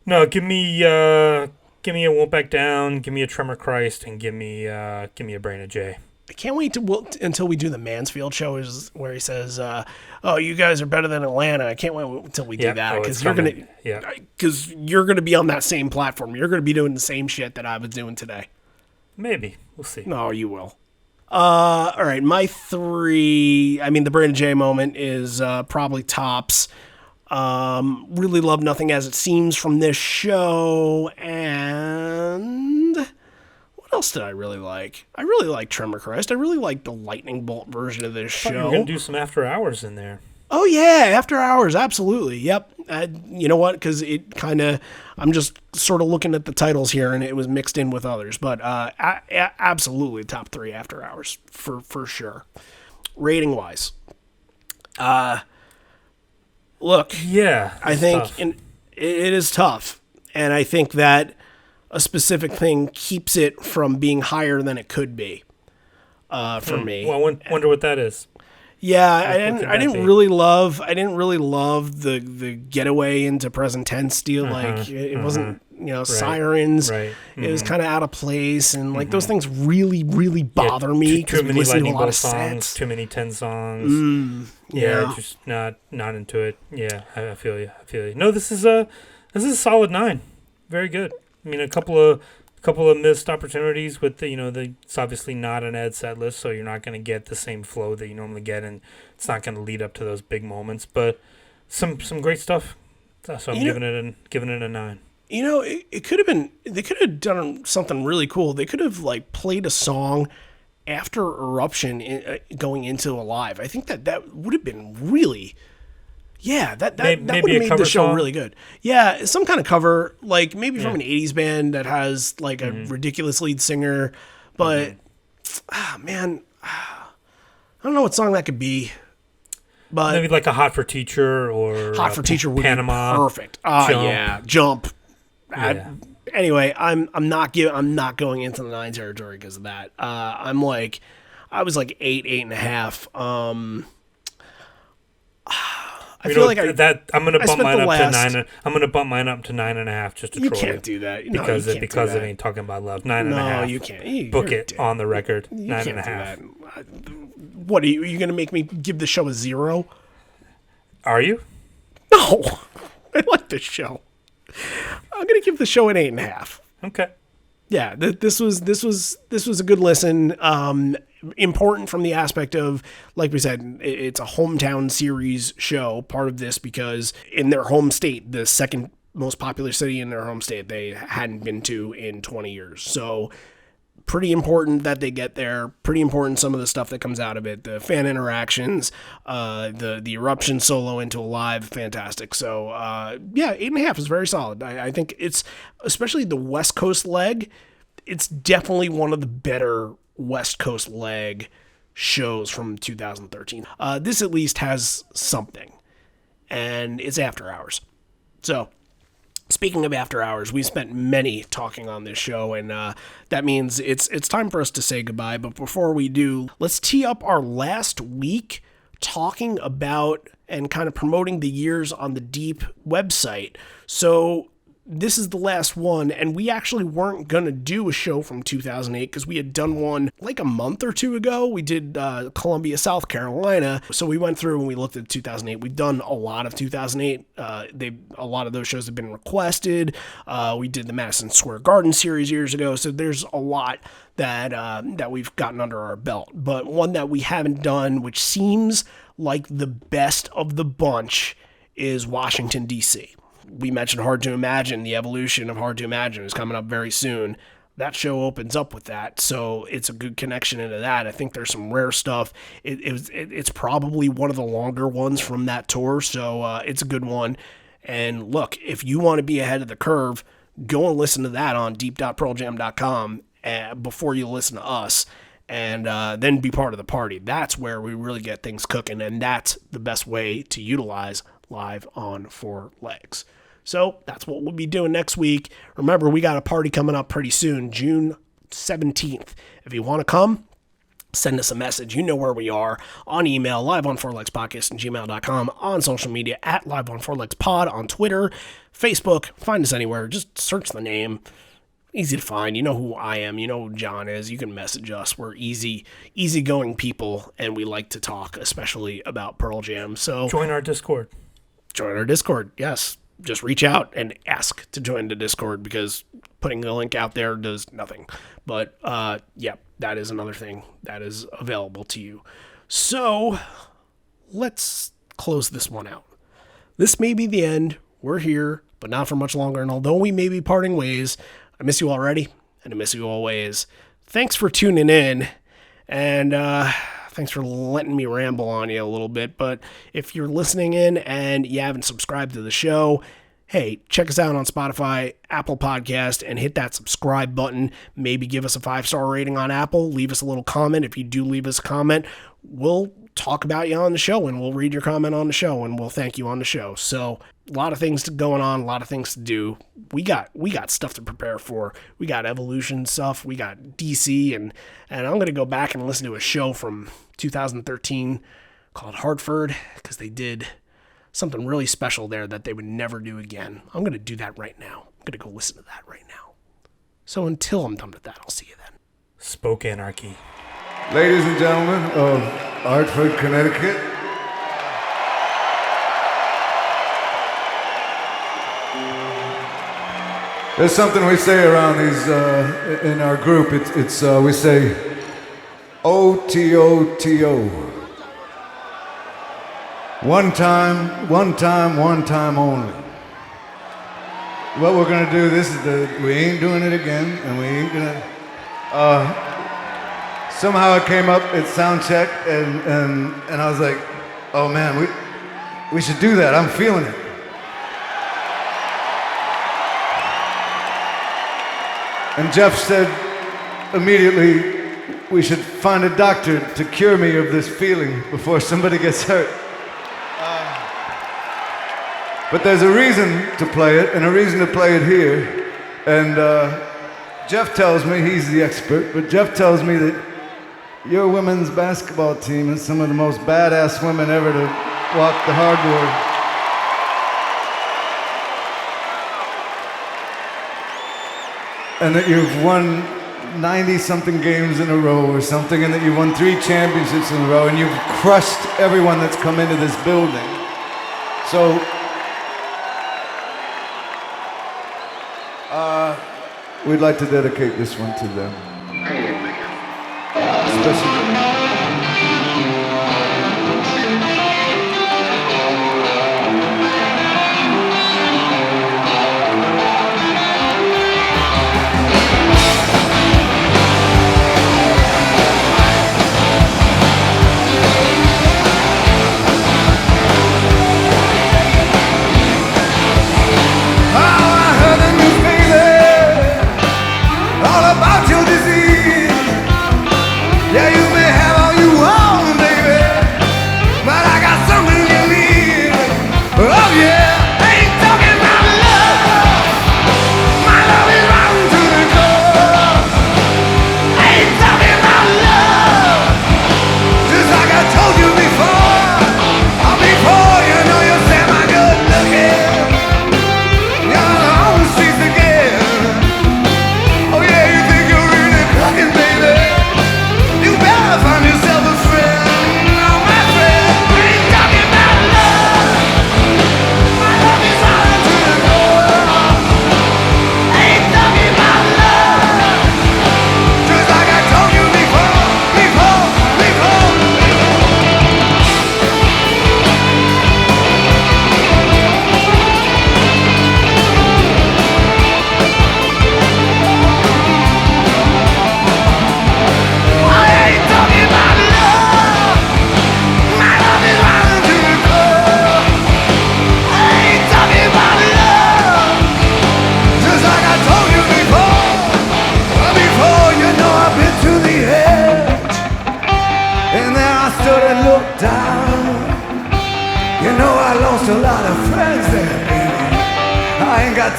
No, give me a Won't Back Down, give me a Tremor Christ, and give me a Brain of Jay. I can't wait until we do the Mansfield show, where he says, "Oh, you guys are better than Atlanta." I can't wait until we do that, because you're gonna be on that same platform. You're gonna be doing the same shit that I was doing today. Maybe we'll see. No, you will. All right, my 3. I mean, the Brain of Jay moment is probably tops. Really love Nothing As It Seems from this show, and what else did I really like? I really like Tremor Christ. I really like the Lightning Bolt version of this show. We're gonna do some After Hours in there. Oh yeah, After Hours, absolutely. Yep. You know what? Because it kind of, I'm just sort of looking at the titles here, and it was mixed in with others. But absolutely, top 3 After Hours for sure. Rating wise, look. Yeah, I think tough. it is tough, and I think that a specific thing keeps it from being higher than it could be. For me. Well, I wonder what that is. Yeah, What I didn't be? really love the getaway into present tense deal. Like it wasn't, sirens. Right. It was kind of out of place, and like those things really bother me Too because we many listen to a lightning lot bolt of songs. sets. Too many 10 songs. Yeah. Just not into it. Yeah, I feel you. No, this is a solid 9. Very good. I mean, a couple of missed opportunities with it's obviously not an Ed set list, so you're not going to get the same flow that you normally get, and it's not going to lead up to those big moments. But some great stuff. So I'm giving it a 9. It could have been. They could have done something really cool. They could have like played a song after Eruption going into Alive. I think that would have been really. Yeah, that would have made the show song? really good. Yeah, some kind of cover, like maybe from an 80s band that has like a ridiculous lead singer. But, man, I don't know what song that could be. But Maybe like a Hot for Teacher or Hot for Teacher would Panama. be perfect. Jump. Yeah, Jump. Yeah. Anyway, I'm not going into the 9 territory because of that. I was like 8.5. I feel like I'm gonna bump mine up to 9. I'm gonna bump mine up to 9.5 just to You troll can't you. do that Because it ain't talking about love. 9.5. No, you can't. Book it on the record. You 9.5. can't do that. What are you going to make me give the show a 0? Are you? No, I like this show. I'm going to give the show an 8.5. Okay. Yeah, this was a good listen. Important from the aspect of, like we said, it's a hometown series show. Part of this because in their home state, the second most popular city in their home state, they hadn't been to in 20 years. So pretty important that they get there. Pretty important some of the stuff that comes out of it. The fan interactions, the Eruption solo into Alive, fantastic. So yeah, 8.5 is very solid. I think it's, especially the West Coast leg, it's definitely one of the better West Coast leg shows from 2013. This at least has something, and it's After Hours. So speaking of After Hours, we spent many talking on this show, and that means it's time for us to say goodbye. But before we do, let's tee up our last week talking about and kind of promoting the years on the Deep website. So this is the last one, and we actually weren't going to do a show from 2008 because we had done one like a month or two ago. We did Columbia, South Carolina. So we went through and we looked at 2008. We've done a lot of 2008. A lot of those shows have been requested. We did the Madison Square Garden series years ago. So there's a lot that we've gotten under our belt. But one that we haven't done, which seems like the best of the bunch, is Washington, D.C. We mentioned Hard to Imagine. The evolution of Hard to Imagine is coming up very soon. That show opens up with that, so it's a good connection into that. I think there's some rare stuff. It's probably one of the longer ones from that tour, so it's a good one. And look, if you want to be ahead of the curve, go and listen to that on deep.pearljam.com before you listen to us, and then be part of the party. That's where we really get things cooking, and that's the best way to utilize Live on 4 Legs. So that's what we'll be doing next week. Remember, we got a party coming up pretty soon, June 17th. If you want to come, send us a message. You know where we are. On email, liveon4legspodcast@gmail.com. On social media, at liveon4legspod. On Twitter, Facebook. Find us anywhere. Just search the name. Easy to find. You know who I am. You know who John is. You can message us. We're easygoing people, and we like to talk, especially about Pearl Jam. So Join our Discord. Yes. Just reach out and ask to join the Discord, because putting the link out there does nothing. But yeah, that is another thing that is available to you. So let's close this one out. This may be the end. We're here, but not for much longer. And although we may be parting ways, I miss you already, and I miss you always. Thanks for tuning in, and Thanks for letting me ramble on you a little bit. But if you're listening in and you haven't subscribed to the show, hey, check us out on Spotify, Apple Podcast, and hit that subscribe button. Maybe give us a 5-star rating on Apple. Leave us a little comment. If you do leave us a comment, we'll talk about you on the show, and we'll read your comment on the show, and we'll thank you on the show. So a lot of things going on, a lot of things to do. We got stuff to prepare for. We got Evolution stuff. We got DC, and I'm going to go back and listen to a show from 2013 called Hartford, because they did something really special there that they would never do again. I'm going to do that right now. I'm going to go listen to that right now. So until I'm done with that, I'll see you then. Spokane Anarchy. Ladies and gentlemen of Hartford, Connecticut, there's something we say around these in our group. It's we say O-T-O-T-O. One time only. What we're gonna do, we ain't doing it again, and we ain't gonna, somehow it came up at sound check, and I was like, oh man, we should do that, I'm feeling it. And Jeff said immediately, we should find a doctor to cure me of this feeling before somebody gets hurt. But there's a reason to play it, and a reason to play it here. And Jeff tells me, he's the expert, but Jeff tells me that your women's basketball team is some of the most badass women ever to walk the hardwood. And that you've won 90-something games in a row or something, and that you've won 3 championships in a row, and you've crushed everyone that's come into this building. So, we'd like to dedicate this one to them. Especially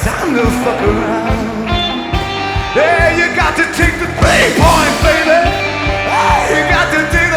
time to fuck around. Yeah, you got to take the 3 points, baby. You got to take